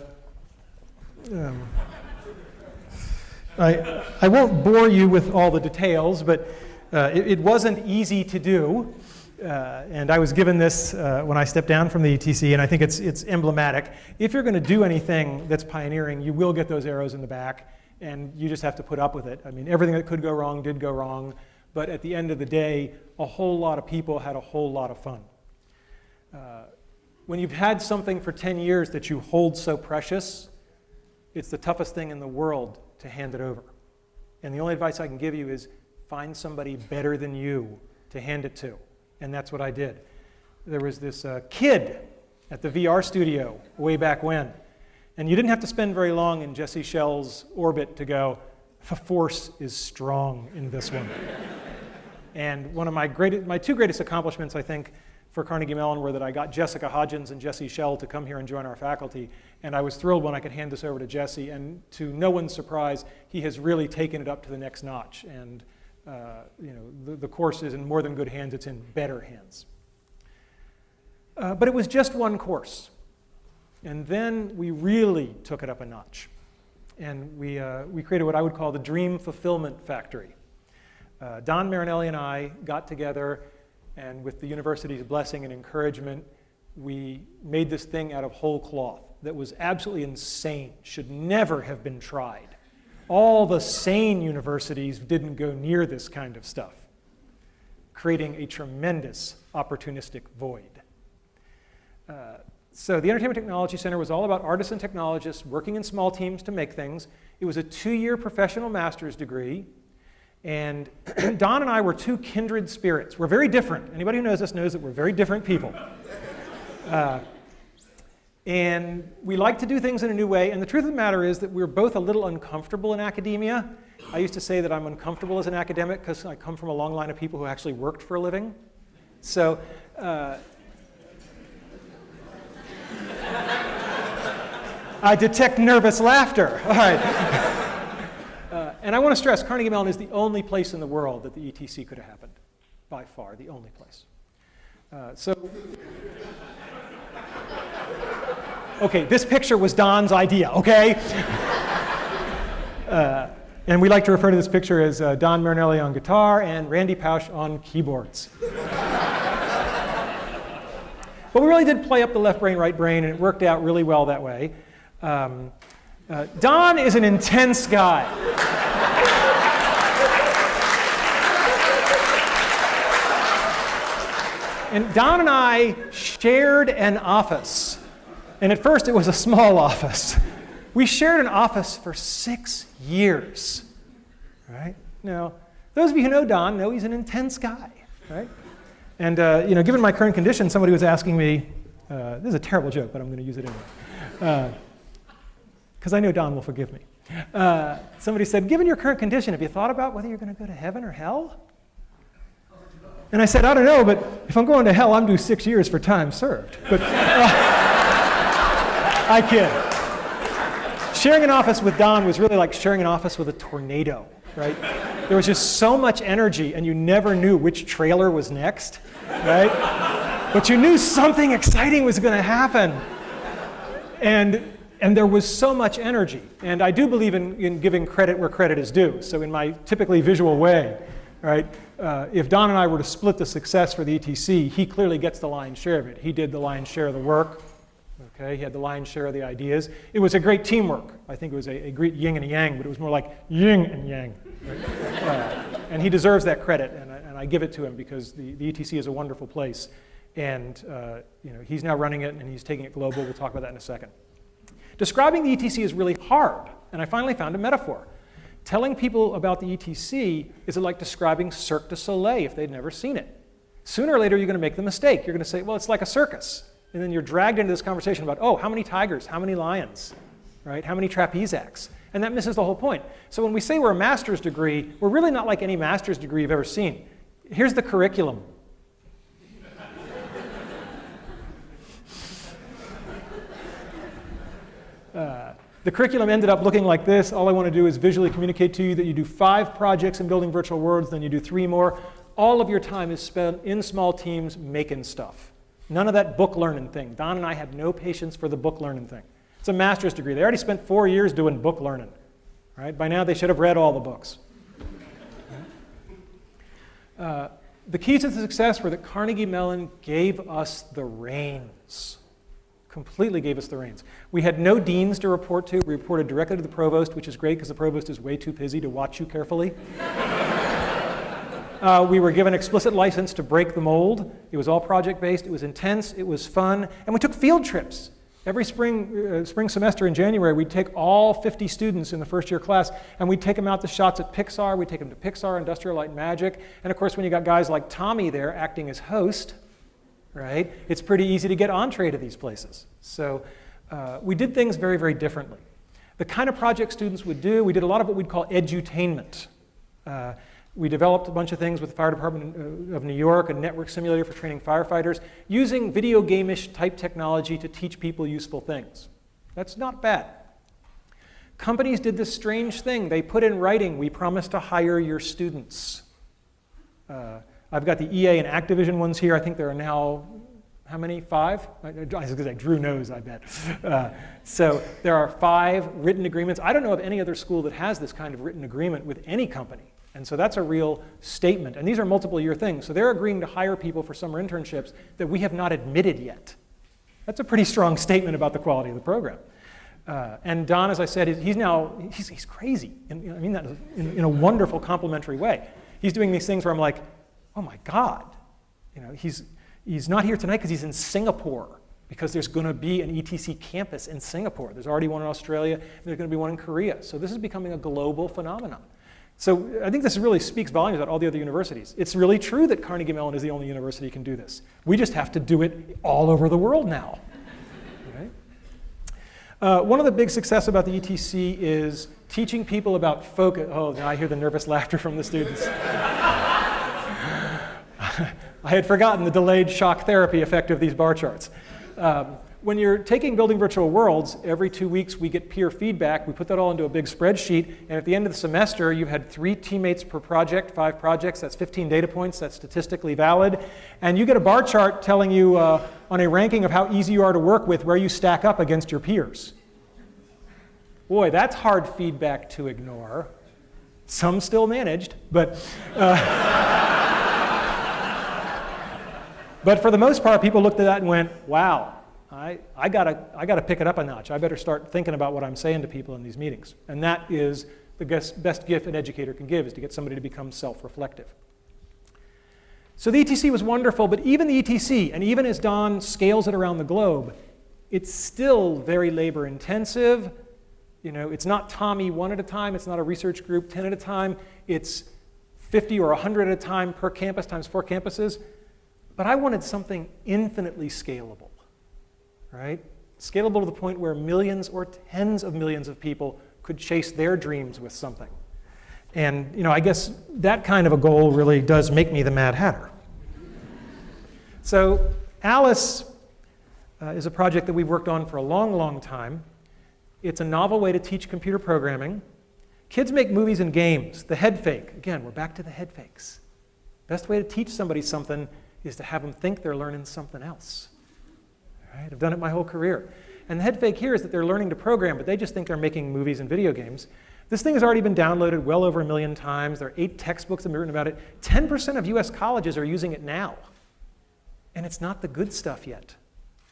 won't bore you with all the details, but it wasn't easy to do. And I was given this when I stepped down from the ETC, and I think it's emblematic. If you're going to do anything that's pioneering, you will get those arrows in the back, and you just have to put up with it. I mean, everything that could go wrong did go wrong, but at the end of the day, a whole lot of people had a whole lot of fun. When you've had something for 10 years that you hold so precious, it's the toughest thing in the world to hand it over. And the only advice I can give you is find somebody better than you to hand it to. And that's what I did. There was this kid at the VR studio way back when. And you didn't have to spend very long in Jesse Schell's orbit to go, the force is strong in this one. And one of my two greatest accomplishments, I think, for Carnegie Mellon were that I got Jessica Hodgins and Jesse Schell to come here and join our faculty. And I was thrilled when I could hand this over to Jesse. And to no one's surprise, he has really taken it up to the next notch. And you know, the course is in more than good hands, it's in better hands. But it was just one course. And then we really took it up a notch. And we created what I would call the Dream Fulfillment Factory. Don Marinelli and I got together, and with the university's blessing and encouragement, we made this thing out of whole cloth that was absolutely insane, should never have been tried. All the sane universities didn't go near this kind of stuff, creating a tremendous opportunistic void. So the Entertainment Technology Center was all about artists and technologists working in small teams to make things. It was a 2-year professional master's degree. And Don and I were two kindred spirits. We're very different. Anybody who knows us knows that we're very different people. And we like to do things in a new way. And the truth of the matter is that we're both a little uncomfortable in academia. I used to say that I'm uncomfortable as an academic because I come from a long line of people who actually worked for a living. So, I detect nervous laughter. All right. And I want to stress, Carnegie Mellon is the only place in the world that the ETC could have happened. By far, the only place. Okay, this picture was Don's idea, okay? And we like to refer to this picture as Don Marinelli on guitar and Randy Pausch on keyboards. But we really did play up the left brain, right brain, and it worked out really well that way. Don is an intense guy. And Don and I shared an office. And at first it was a small office. We shared an office for 6 years. Right? Now, those of you who know Don know he's an intense guy. Right? And given my current condition, somebody was asking me, this is a terrible joke, but I'm going to use it anyway. Because I know Don will forgive me. Somebody said, given your current condition, have you thought about whether you're going to go to heaven or hell? And I said, I don't know, but if I'm going to hell, I'm due 6 years for time served. But I kid. Sharing an office with Don was really like sharing an office with a tornado, right? There was just so much energy, and you never knew which trailer was next, right? But you knew something exciting was going to happen. And there was so much energy. And I do believe in giving credit where credit is due. So in my typically visual way, right, if Don and I were to split the success for the ETC, he clearly gets the lion's share of it. He did the lion's share of the work. Okay, he had the lion's share of the ideas. It was a great teamwork. I think it was a great yin and a yang, but it was more like yin and yang. Right? And he deserves that credit, and I give it to him because the ETC is a wonderful place. And he's now running it, and he's taking it global. We'll talk about that in a second. Describing the ETC is really hard, and I finally found a metaphor. Telling people about the ETC is like describing Cirque du Soleil if they'd never seen it. Sooner or later, you're going to make the mistake. You're going to say, well, it's like a circus. And then you're dragged into this conversation about, oh, how many tigers, how many lions, right? How many trapeze acts? And that misses the whole point. So when we say we're a master's degree, we're really not like any master's degree you've ever seen. Here's the curriculum. The curriculum ended up looking like this. All I want to do is visually communicate to you that you do 5 projects in building virtual worlds, then you do 3 more. All of your time is spent in small teams making stuff. None of that book learning thing. Don and I had no patience for the book learning thing. It's a master's degree. They already spent 4 years doing book learning. Right? By now, they should have read all the books. The keys to success were that Carnegie Mellon gave us the reins. Completely gave us the reins. We had no deans to report to. We reported directly to the provost, which is great because the provost is way too busy to watch you carefully. We were given explicit license to break the mold. It was all project-based. It was intense. It was fun. And we took field trips. Every spring semester in January, we'd take all 50 students in the first-year class, and we'd take them out to shots at Pixar. We'd take them to Pixar, Industrial Light and Magic. And, of course, when you got guys like Tommy there acting as host, right, it's pretty easy to get entree to these places. So we did things very, very differently. The kind of project students would do, we did a lot of what we'd call edutainment. We developed a bunch of things with the Fire Department of New York, a network simulator for training firefighters, using video game-ish type technology to teach people useful things. That's not bad. Companies did this strange thing. They put in writing, we promise to hire your students. I've got the EA and Activision ones here. I think there are now, how many? 5? I was going to say, Drew knows, I bet. So there are 5 written agreements. I don't know of any other school that has this kind of written agreement with any company. And so that's a real statement. And these are multiple-year things. So they're agreeing to hire people for summer internships that we have not admitted yet. That's a pretty strong statement about the quality of the program. And Don, as I said, he's crazy. And I mean that in a wonderful, complimentary way. He's doing these things where I'm like, oh my God. He's not here tonight because he's in Singapore, because there's going to be an ETC campus in Singapore. There's already one in Australia, and there's going to be one in Korea. So this is becoming a global phenomenon. So I think this really speaks volumes about all the other universities. It's really true that Carnegie Mellon is the only university that can do this. We just have to do it all over the world now. One of the big success about the ETC is teaching people about focus. Oh, now I hear the nervous laughter from the students. I had forgotten the delayed shock therapy effect of these bar charts. When you're taking Building Virtual Worlds, every 2 weeks we get peer feedback. We put that all into a big spreadsheet, and at the end of the semester, you've had 3 teammates per project, 5 projects, that's 15 data points, that's statistically valid. And you get a bar chart telling you on a ranking of how easy you are to work with where you stack up against your peers. Boy, that's hard feedback to ignore. Some still managed, but but for the most part, people looked at that and went, wow, I gotta pick it up a notch. I better start thinking about what I'm saying to people in these meetings. And that is the best gift an educator can give, is to get somebody to become self-reflective. So the ETC was wonderful, but even the ETC, and even as Don scales it around the globe, it's still very labor intensive. You know, it's not Tommy 1 at a time, it's not a research group 10 at a time, it's 50 or 100 at a time per campus times 4 campuses. But I wanted something infinitely scalable, right? Scalable to the point where millions or tens of millions of people could chase their dreams with something. And, you know, I guess that kind of a goal really does make me the Mad Hatter. So Alice is a project that we've worked on for a long, long time. It's a novel way to teach computer programming. Kids make movies and games. The head fake. Again, we're back to the head fakes. Best way to teach somebody something is to have them think they're learning something else. All right? I've done it my whole career. And the head fake here is that they're learning to program, but they just think they're making movies and video games. This thing has already been downloaded well over 1 million times. There are 8 textbooks that have been written about it. 10% of US colleges are using it now. And it's not the good stuff yet.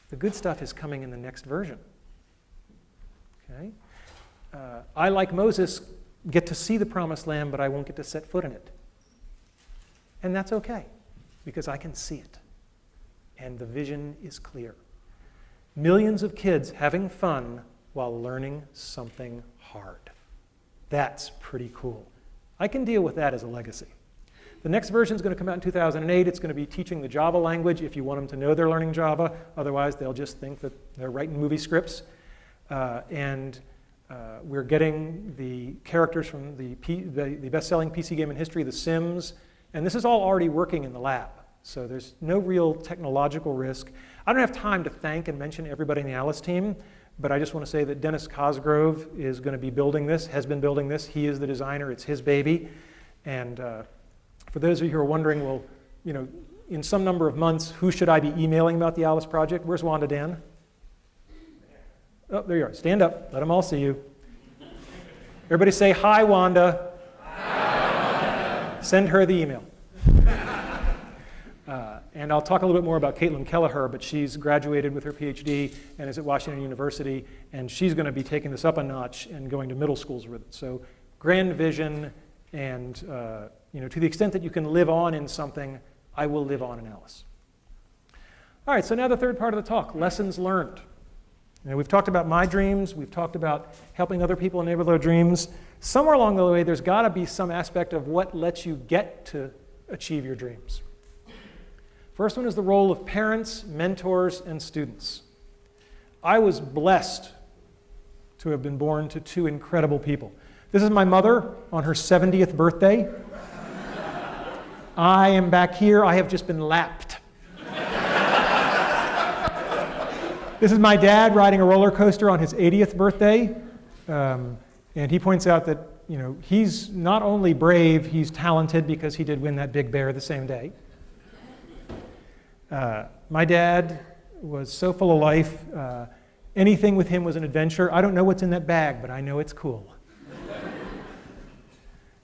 The good stuff is coming in the next version. Okay? I, like Moses, get to see the promised land, but I won't get to set foot in it. And that's okay, because I can see it. And the vision is clear. Millions of kids having fun while learning something hard. That's pretty cool. I can deal with that as a legacy. The next version is going to come out in 2008. It's going to be teaching the Java language if you want them to know they're learning Java. Otherwise, they'll just think that they're writing movie scripts. We're getting the characters from the best-selling PC game in history, The Sims. And this is all already working in the lab. So there's no real technological risk. I don't have time to thank and mention everybody in the Alice team, but I just want to say that Dennis Cosgrove is going to be building this, has been building this. He is the designer. It's his baby. And for those of you who are wondering, well, you know, in some number of months, who should I be emailing about the Alice project? Where's Wanda Dan? Oh, there you are. Stand up. Let them all see you. Everybody say, hi, Wanda. Hi, Wanda. Send her the email. And I'll talk a little bit more about Caitlin Kelleher, but she's graduated with her PhD and is at Washington University, and she's going to be taking this up a notch and going to middle schools with it. So grand vision, and you know, to the extent that you can live on in something, I will live on in Alice. All right, so now the third part of the talk, lessons learned. You know, we've talked about my dreams, we've talked about helping other people enable their dreams. Somewhere along the way, there's got to be some aspect of what lets you get to achieve your dreams. First one is the role of parents, mentors, and students. I was blessed to have been born to 2 incredible people. This is my mother on her 70th birthday. I am back here. I have just been lapped. This is my dad riding a roller coaster on his 80th birthday. And he points out that, you know, he's not only brave, he's talented because he did win that big bear the same day. My dad was so full of life. Anything with him was an adventure. I don't know what's in that bag, but I know it's cool.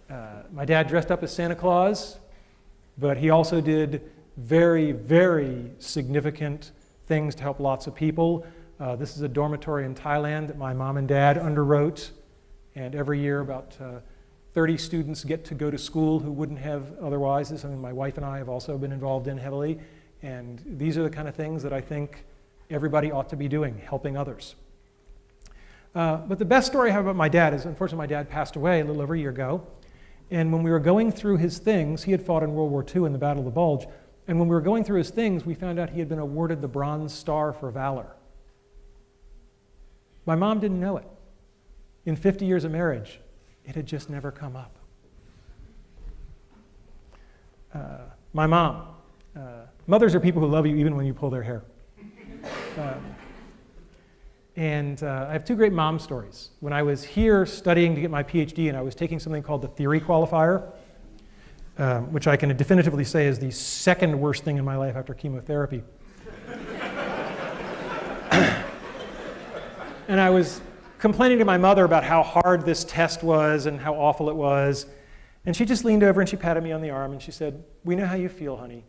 My dad dressed up as Santa Claus, but he also did very, very significant things to help lots of people. This is a dormitory in Thailand that my mom and dad underwrote, and every year about 30 students get to go to school who wouldn't have otherwise. This is something my wife and I have also been involved in heavily. And these are the kind of things that I think everybody ought to be doing, helping others. But the best story I have about my dad is, unfortunately, my dad passed away a little over a year ago. And when we were going through his things, he had fought in World War II in the Battle of the Bulge. And when we were going through his things, we found out he had been awarded the Bronze Star for Valor. My mom didn't know it. In 50 years of marriage, it had just never come up. My mom. Mothers are people who love you even when you pull their hair. And I have two great mom stories. When I was here studying to get my PhD, and I was taking something called the theory qualifier, which I can definitively say is the second worst thing in my life after chemotherapy. And I was complaining to my mother about how hard this test was and how awful it was. And she just leaned over and she patted me on the arm and she said, "We know how you feel, honey.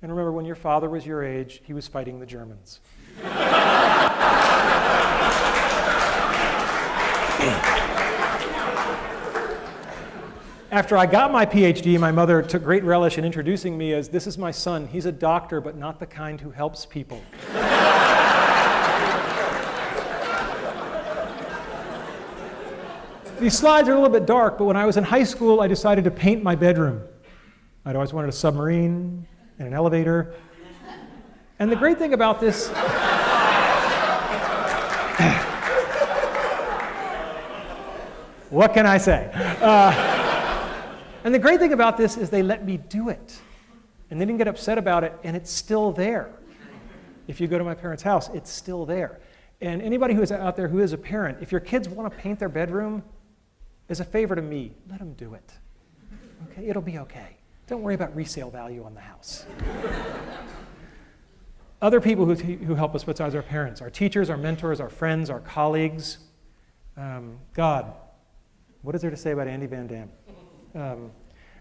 And remember, when your father was your age, he was fighting the Germans." After I got my PhD, my mother took great relish in introducing me as, "This is my son. He's a doctor, but not the kind who helps people." These slides are a little bit dark, but when I was in high school, I decided to paint my bedroom. I'd always wanted a submarine and an elevator. And the great thing about this... What can I say? And the great thing about this is they let me do it. And they didn't get upset about it, and it's still there. If you go to my parents' house, it's still there. And anybody who is out there who is a parent, if your kids want to paint their bedroom, as a favor to me, let them do it. Okay, it'll be okay. Don't worry about resale value on the house. Other people who help us besides our parents, our teachers, our mentors, our friends, our colleagues. God, what is there to say about Andy Van Dam?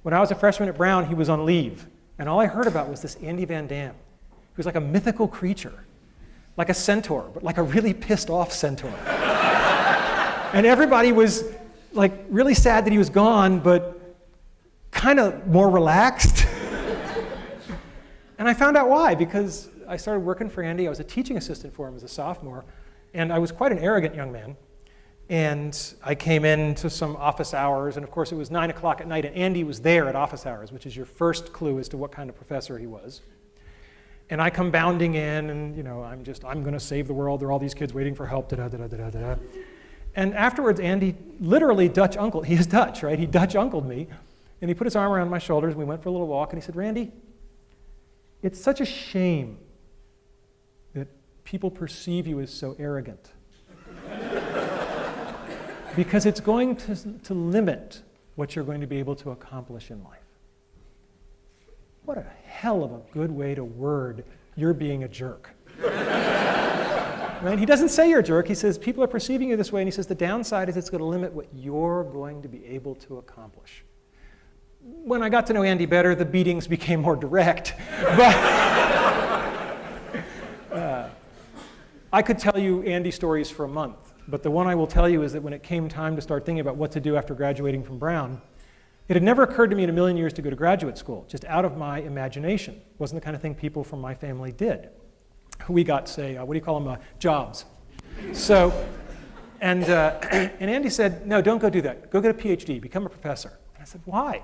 When I was a freshman at Brown, he was on leave. And all I heard about was this Andy Van Dam. He was like a mythical creature, like a centaur, but like a really pissed off centaur. And everybody was like really sad that he was gone, but kind of more relaxed. And I found out why, because I started working for Andy. I was a teaching assistant for him as a sophomore, and I was quite an arrogant young man. And I came into some office hours, and of course it was 9 o'clock at night, and Andy was there at office hours, which is your first clue as to what kind of professor he was. And I come bounding in, and I'm going to save the world. There are all these kids waiting for help. Da-da-da-da-da-da. And afterwards, Andy literally Dutch uncle. He is Dutch, right? He Dutch uncled me, and he put his arm around my shoulders. And we went for a little walk, and he said, "Randy, it's such a shame that people perceive you as so arrogant, because it's going to limit what you're going to be able to accomplish in life." What a hell of a good way to word "you're being a jerk." Right? He doesn't say you're a jerk. He says people are perceiving you this way, and he says the downside is it's going to limit what you're going to be able to accomplish. When I got to know Andy better, the beatings became more direct. But I could tell you Andy stories for a month, but the one I will tell you is that when it came time to start thinking about what to do after graduating from Brown, it had never occurred to me in a million years to go to graduate school, just out of my imagination. It wasn't the kind of thing people from my family did. We got, say, what do you call them, jobs. So, and Andy said, "No, don't go do that. Go get a PhD, become a professor." And I said, "Why?"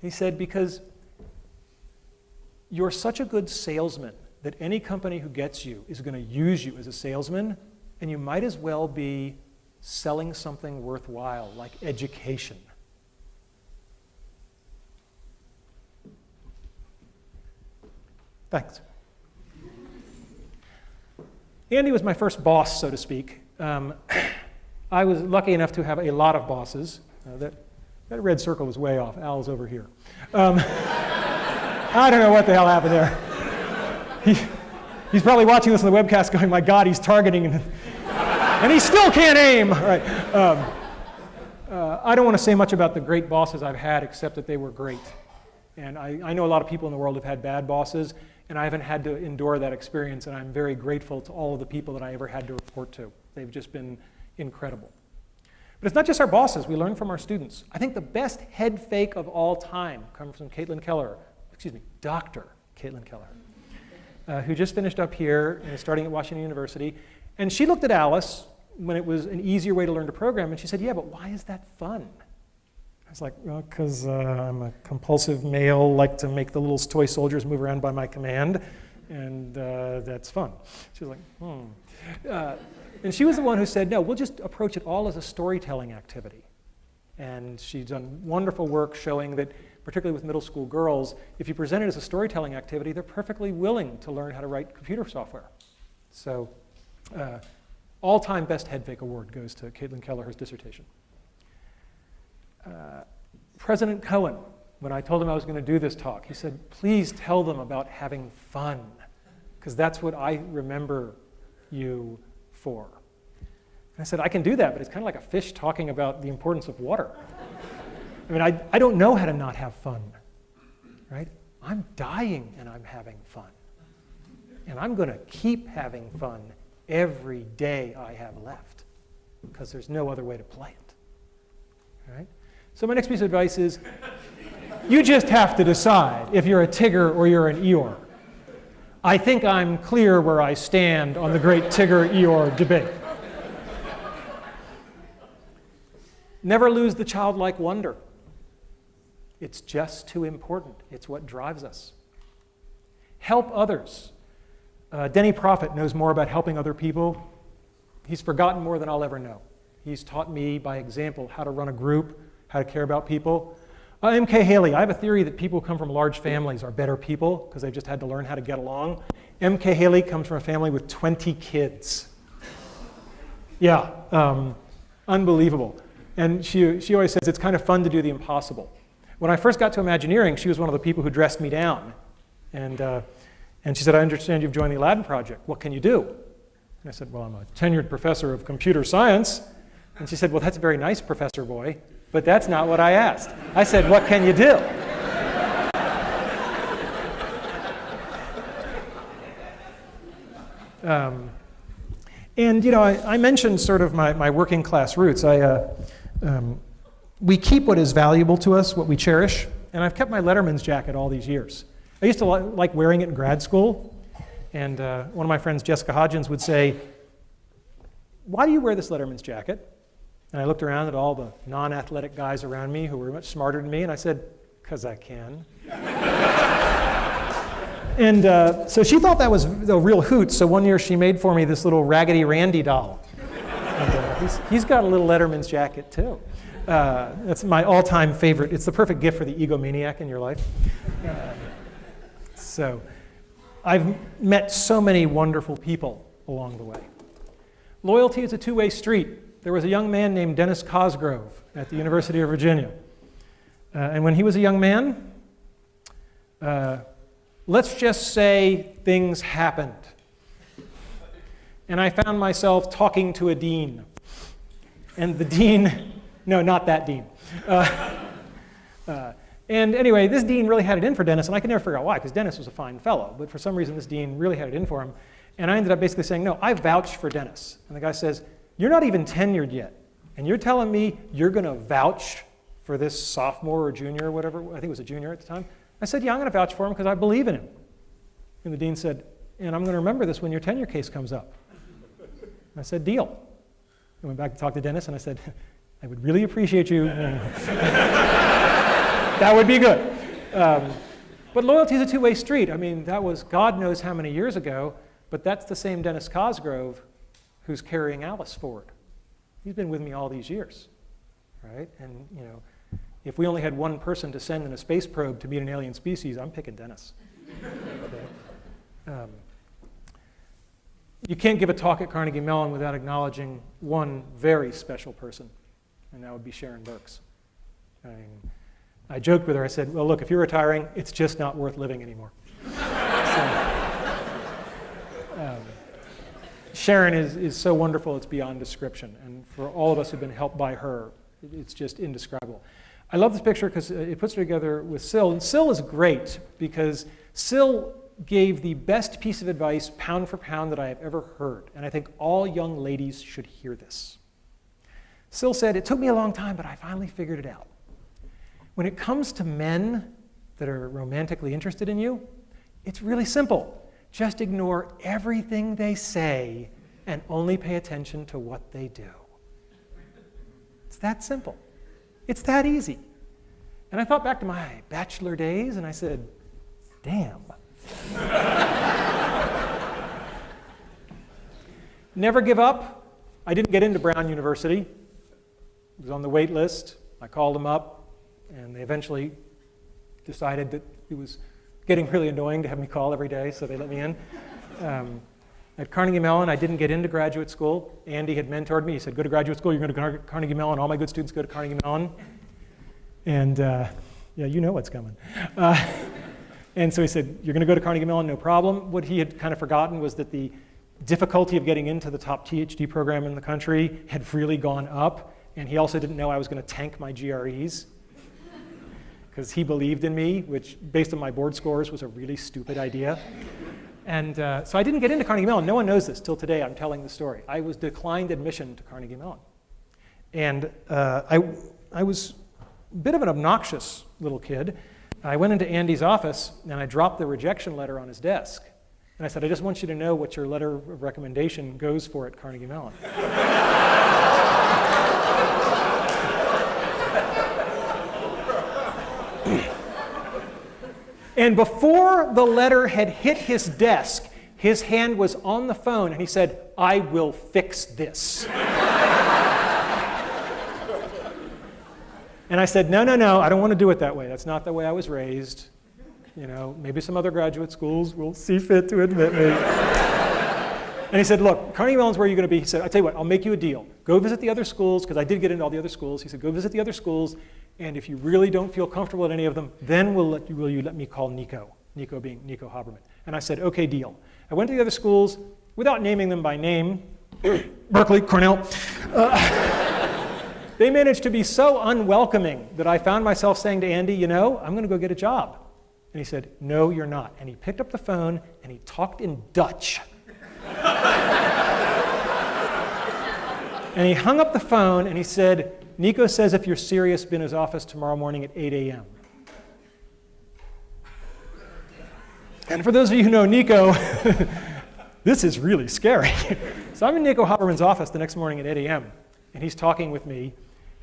He said, "Because you're such a good salesman that any company who gets you is going to use you as a salesman, and you might as well be selling something worthwhile, like education." Thanks. Andy was my first boss, so to speak. I was lucky enough to have a lot of bosses. That red circle was way off. Al's over here. I don't know what the hell happened there. He's probably watching this on the webcast going, "My God, he's targeting, and he still can't aim." All right. I don't want to say much about the great bosses I've had, except that they were great. And I know a lot of people in the world have had bad bosses, and I haven't had to endure that experience, and I'm very grateful to all of the people that I ever had to report to. They've just been incredible. But it's not just our bosses. We learn from our students. I think the best head fake of all time comes from Dr. Caitlin Keller, who just finished up here and is starting at Washington University. And she looked at Alice when it was an easier way to learn to program, and she said, "Yeah, but why is that fun?" I was like, "Well, because I'm a compulsive male, like to make the little toy soldiers move around by my command." and that's fun. She was like, and she was the one who said, no, we'll just approach it all as a storytelling activity. And she's done wonderful work showing that, particularly with middle school girls, if you present it as a storytelling activity, they're perfectly willing to learn how to write computer software. So, all-time best head fake award goes to Caitlin Kelleher's dissertation. President Cohen, when I told him I was going to do this talk, he said, please tell them about having fun, because that's what I remember you for. And I said, I can do that, but it's kind of like a fish talking about the importance of water. I mean, I don't know how to not have fun, right? I'm dying and I'm having fun. And I'm going to keep having fun every day I have left, because there's no other way to play it, right? So my next piece of advice is, you just have to decide if you're a Tigger or you're an Eeyore. I think I'm clear where I stand on the great Tigger-Eeyore debate. Never lose the childlike wonder. It's just too important. It's what drives us. Help others. Denny Prophet knows more about helping other people. He's forgotten more than I'll ever know. He's taught me by example how to run a group, how to care about people. M.K. Haley, I have a theory that people who come from large families are better people because they've just had to learn how to get along. M.K. Haley comes from a family with 20 kids. Yeah, unbelievable. And she always says it's kind of fun to do the impossible. When I first got to Imagineering, she was one of the people who dressed me down. And she said, I understand you've joined the Aladdin Project. What can you do? And I said, well, I'm a tenured professor of computer science. And she said, well, that's very nice, Professor Boy, but that's not what I asked. I said, what can you do? And, you know, I mentioned sort of my working class roots. We keep what is valuable to us, what we cherish, and I've kept my Letterman's jacket all these years. I used to like wearing it in grad school, and one of my friends, Jessica Hodgins, would say, why do you wear this Letterman's jacket? And I looked around at all the non-athletic guys around me who were much smarter than me, and I said, because I can. And so she thought that was a real hoot, so one year she made for me this little Raggedy Randy doll. And, he's got a little Letterman's jacket, too. That's my all-time favorite. It's the perfect gift for the egomaniac in your life. So I've met so many wonderful people along the way. Loyalty is a two-way street. There was a young man named Dennis Cosgrove at the University of Virginia. And when he was a young man, let's just say things happened. And I found myself talking to a dean. And the dean, no, not that dean. And anyway, this dean really had it in for Dennis, and I could never figure out why, because Dennis was a fine fellow. But for some reason, this dean really had it in for him. And I ended up basically saying, no, I vouch for Dennis. And the guy says, you're not even tenured yet. And you're telling me you're going to vouch for this sophomore or junior or whatever, I think it was a junior at the time. I said, yeah, I'm going to vouch for him because I believe in him. And the dean said, and I'm going to remember this when your tenure case comes up. And I said, deal. I went back to talk to Dennis, and I said, I would really appreciate you. That would be good. But loyalty is a two-way street. I mean, that was God knows how many years ago, but that's the same Dennis Cosgrove who's carrying Alice forward. He's been with me all these years, right? And, you know, if we only had one person to send in a space probe to meet an alien species, I'm picking Dennis. Okay. You can't give a talk at Carnegie Mellon without acknowledging one very special person, and that would be Sharon Burks. I mean, I joked with her, I said, well, look, if you're retiring, it's just not worth living anymore. Sharon is so wonderful, it's beyond description. And for all of us who've been helped by her, it's just indescribable. I love this picture because it puts her together with Syl. And Syl is great because Syl gave the best piece of advice, pound for pound, that I have ever heard. And I think all young ladies should hear this. Syl said, it took me a long time, but I finally figured it out. When it comes to men that are romantically interested in you, it's really simple. Just ignore everything they say and only pay attention to what they do. It's that simple. It's that easy. And I thought back to my bachelor days, and I said, damn. never give up. I didn't get into Brown University. I was on the wait list. I called them up, and they eventually decided that it was getting really annoying to have me call every day, so they let me in. At Carnegie Mellon, I didn't get into graduate school. Andy had mentored me. He said, go to graduate school, you're going to go to Carnegie Mellon. All my good students go to Carnegie Mellon. And yeah, you know what's coming. And so he said, you're going to go to Carnegie Mellon, no problem. What he had kind of forgotten was that the difficulty of getting into the top PhD program in the country had really gone up. And he also didn't know I was going to tank my GREs, because he believed in me, which, based on my board scores, was a really stupid idea. And so I didn't get into Carnegie Mellon. No one knows this till today. I'm telling the story. I was declined admission to Carnegie Mellon. And I was a bit of an obnoxious little kid. I went into Andy's office, and I dropped the rejection letter on his desk. And I said, I just want you to know what your letter of recommendation goes for at Carnegie Mellon. And before the letter had hit his desk, his hand was on the phone, and he said, I will fix this. And I said, no, I don't want to do it that way. That's not the way I was raised. You know, maybe some other graduate schools will see fit to admit me. And he said, look, Carnegie Mellon's where you're going to be. He said, I'll tell you what, I'll make you a deal. Go visit the other schools, because I did get into all the other schools. He said, go visit the other schools, and if you really don't feel comfortable at any of them, then will you let me call Nico? Nico being Nico Haberman. And I said, okay, deal. I went to the other schools without naming them by name. Berkeley, Cornell. They managed to be so unwelcoming that I found myself saying to Andy, you know, I'm going to go get a job. And he said, no, you're not. And he picked up the phone and he talked in Dutch. And he hung up the phone and he said, Nico says if you're serious, be in his office tomorrow morning at 8 a.m. And for those of you who know Nico, this is really scary. So I'm in Nico Haberman's office the next morning at 8 a.m. and he's talking with me.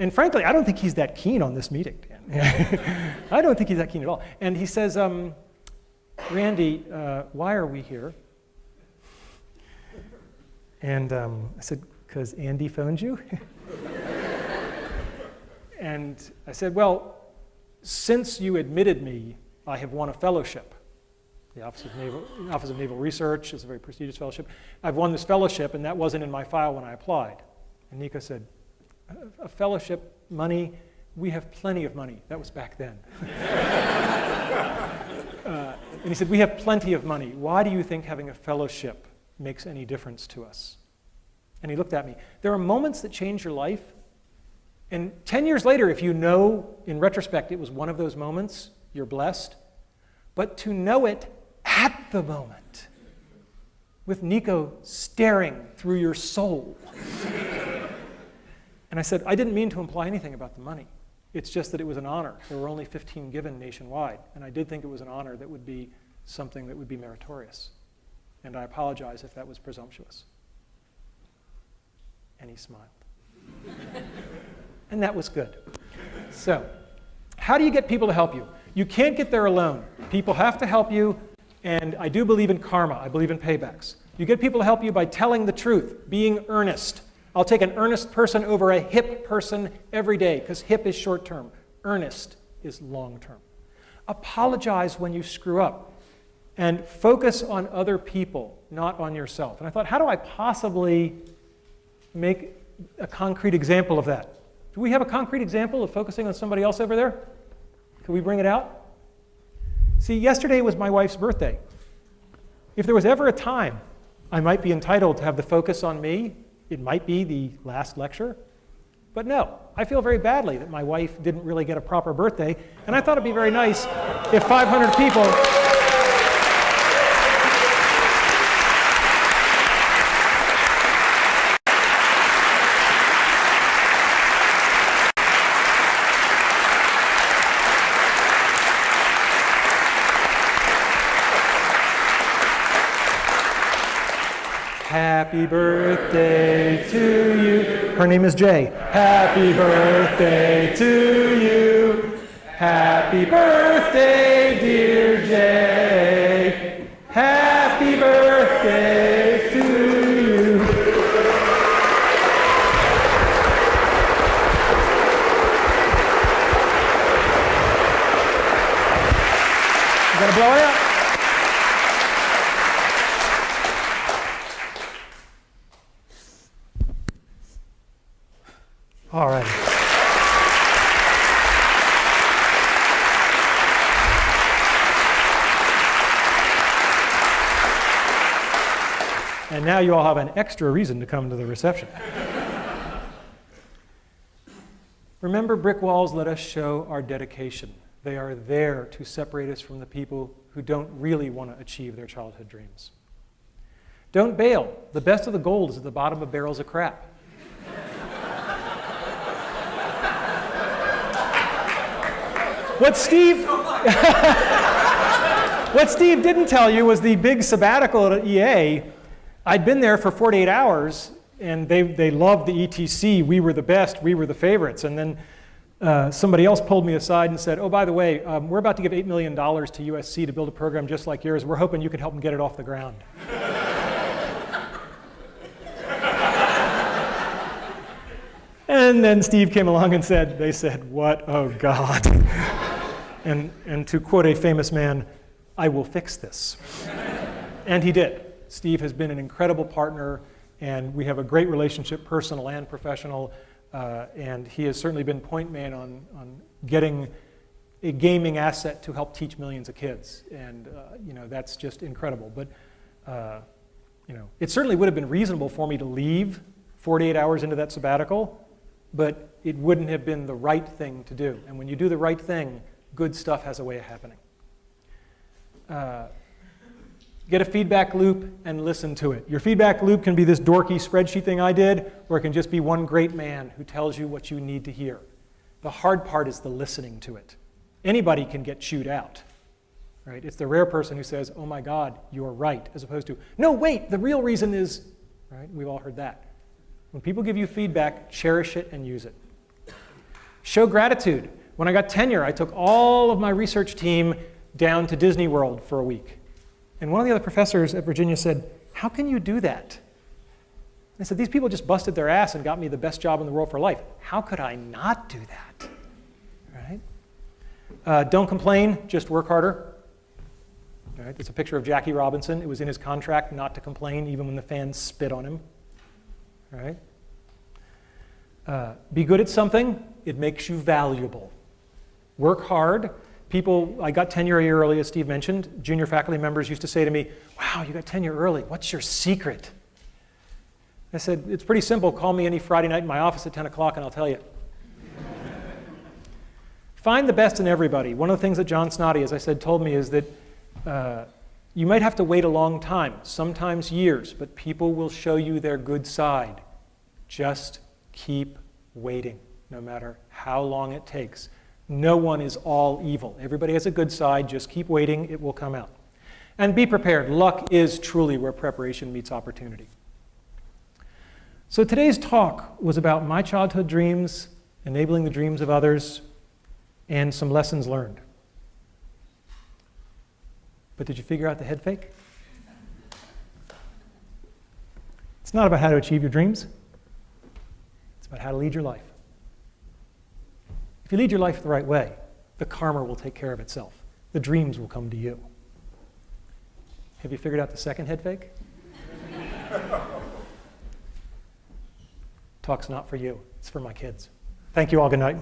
And frankly, I don't think he's that keen on this meeting, Dan. I don't think he's that keen at all. And he says, Randy, why are we here? And I said, because Andy phoned you? And I said, well, since you admitted me, I have won a fellowship. The Office of Naval Research is a very prestigious fellowship. I've won this fellowship, and that wasn't in my file when I applied. And Nico said, a fellowship, money, we have plenty of money. That was back then. And he said, we have plenty of money. Why do you think having a fellowship makes any difference to us? And he looked at me. There are moments that change your life. And 10 years later, if you know, in retrospect, it was one of those moments, you're blessed. But to know it at the moment, with Nico staring through your soul. And I said, I didn't mean to imply anything about the money. It's just that it was an honor. There were only 15 given nationwide. And I did think it was an honor that would be something that would be meritorious. And I apologize if that was presumptuous. And he smiled. And that was good. So, how do you get people to help you? You can't get there alone. People have to help you, and I do believe in karma. I believe in paybacks. You get people to help you by telling the truth, being earnest. I'll take an earnest person over a hip person every day, because hip is short term. Earnest is long term. Apologize when you screw up, and focus on other people, not on yourself. And I thought, how do I possibly make a concrete example of that? Do we have a concrete example of focusing on somebody else over there? Can we bring it out? See, yesterday was my wife's birthday. If there was ever a time I might be entitled to have the focus on me, it might be the last lecture. But no, I feel very badly that my wife didn't really get a proper birthday, and I thought it'd be very nice if 500 people... Happy birthday to you. Her name is Jay. Happy birthday to you. Happy birthday, dear Jay. Happy birthday to you. all the way up. All right. And now you all have an extra reason to come to the reception. Remember, brick walls let us show our dedication. They are there to separate us from the people who don't really want to achieve their childhood dreams. Don't bail. The best of the gold is at the bottom of barrels of crap. What Steve didn't tell you was the big sabbatical at EA. I'd been there for 48 hours, and they loved the ETC. We were the best. We were the favorites. And then somebody else pulled me aside and said, oh, by the way, we're about to give $8 million to USC to build a program just like yours. We're hoping you can help them get it off the ground. And then Steve came along and they said, what? Oh, God. And to quote a famous man, I will fix this. And he did. Steve has been an incredible partner, and we have a great relationship, personal and professional, and he has certainly been point man on getting a gaming asset to help teach millions of kids, and that's just incredible. But it certainly would have been reasonable for me to leave 48 hours into that sabbatical, but it wouldn't have been the right thing to do. And when you do the right thing, good stuff has a way of happening. Get a feedback loop and listen to it. Your feedback loop can be this dorky spreadsheet thing I did, or it can just be one great man who tells you what you need to hear. The hard part is the listening to it. Anybody can get chewed out, right? It's the rare person who says, oh my God, you're right, as opposed to, no, wait, the real reason is, right? We've all heard that. When people give you feedback, cherish it and use it. Show gratitude. When I got tenure, I took all of my research team down to Disney World for a week. And one of the other professors at Virginia said, how can you do that? I said, these people just busted their ass and got me the best job in the world for life. How could I not do that? Right? Don't complain, just work harder. Right? It's a picture of Jackie Robinson. It was in his contract not to complain even when the fans spit on him. Right? Be good at something. It makes you valuable. Work hard. I got tenure a year early, as Steve mentioned. Junior faculty members used to say to me, wow, you got tenure early. What's your secret? I said, it's pretty simple. Call me any Friday night in my office at 10 o'clock and I'll tell you. Find the best in everybody. One of the things that John Snoddy, as I said, told me is that you might have to wait a long time, sometimes years, but people will show you their good side. Just keep waiting, no matter how long it takes. No one is all evil. Everybody has a good side. Just keep waiting. It will come out. And be prepared. Luck is truly where preparation meets opportunity. So today's talk was about my childhood dreams, enabling the dreams of others, and some lessons learned. But did you figure out the head fake? It's not about how to achieve your dreams. It's about how to lead your life. If you lead your life the right way, the karma will take care of itself. The dreams will come to you. Have you figured out the second head fake? Talk's not for you. It's for my kids. Thank you all. Good night.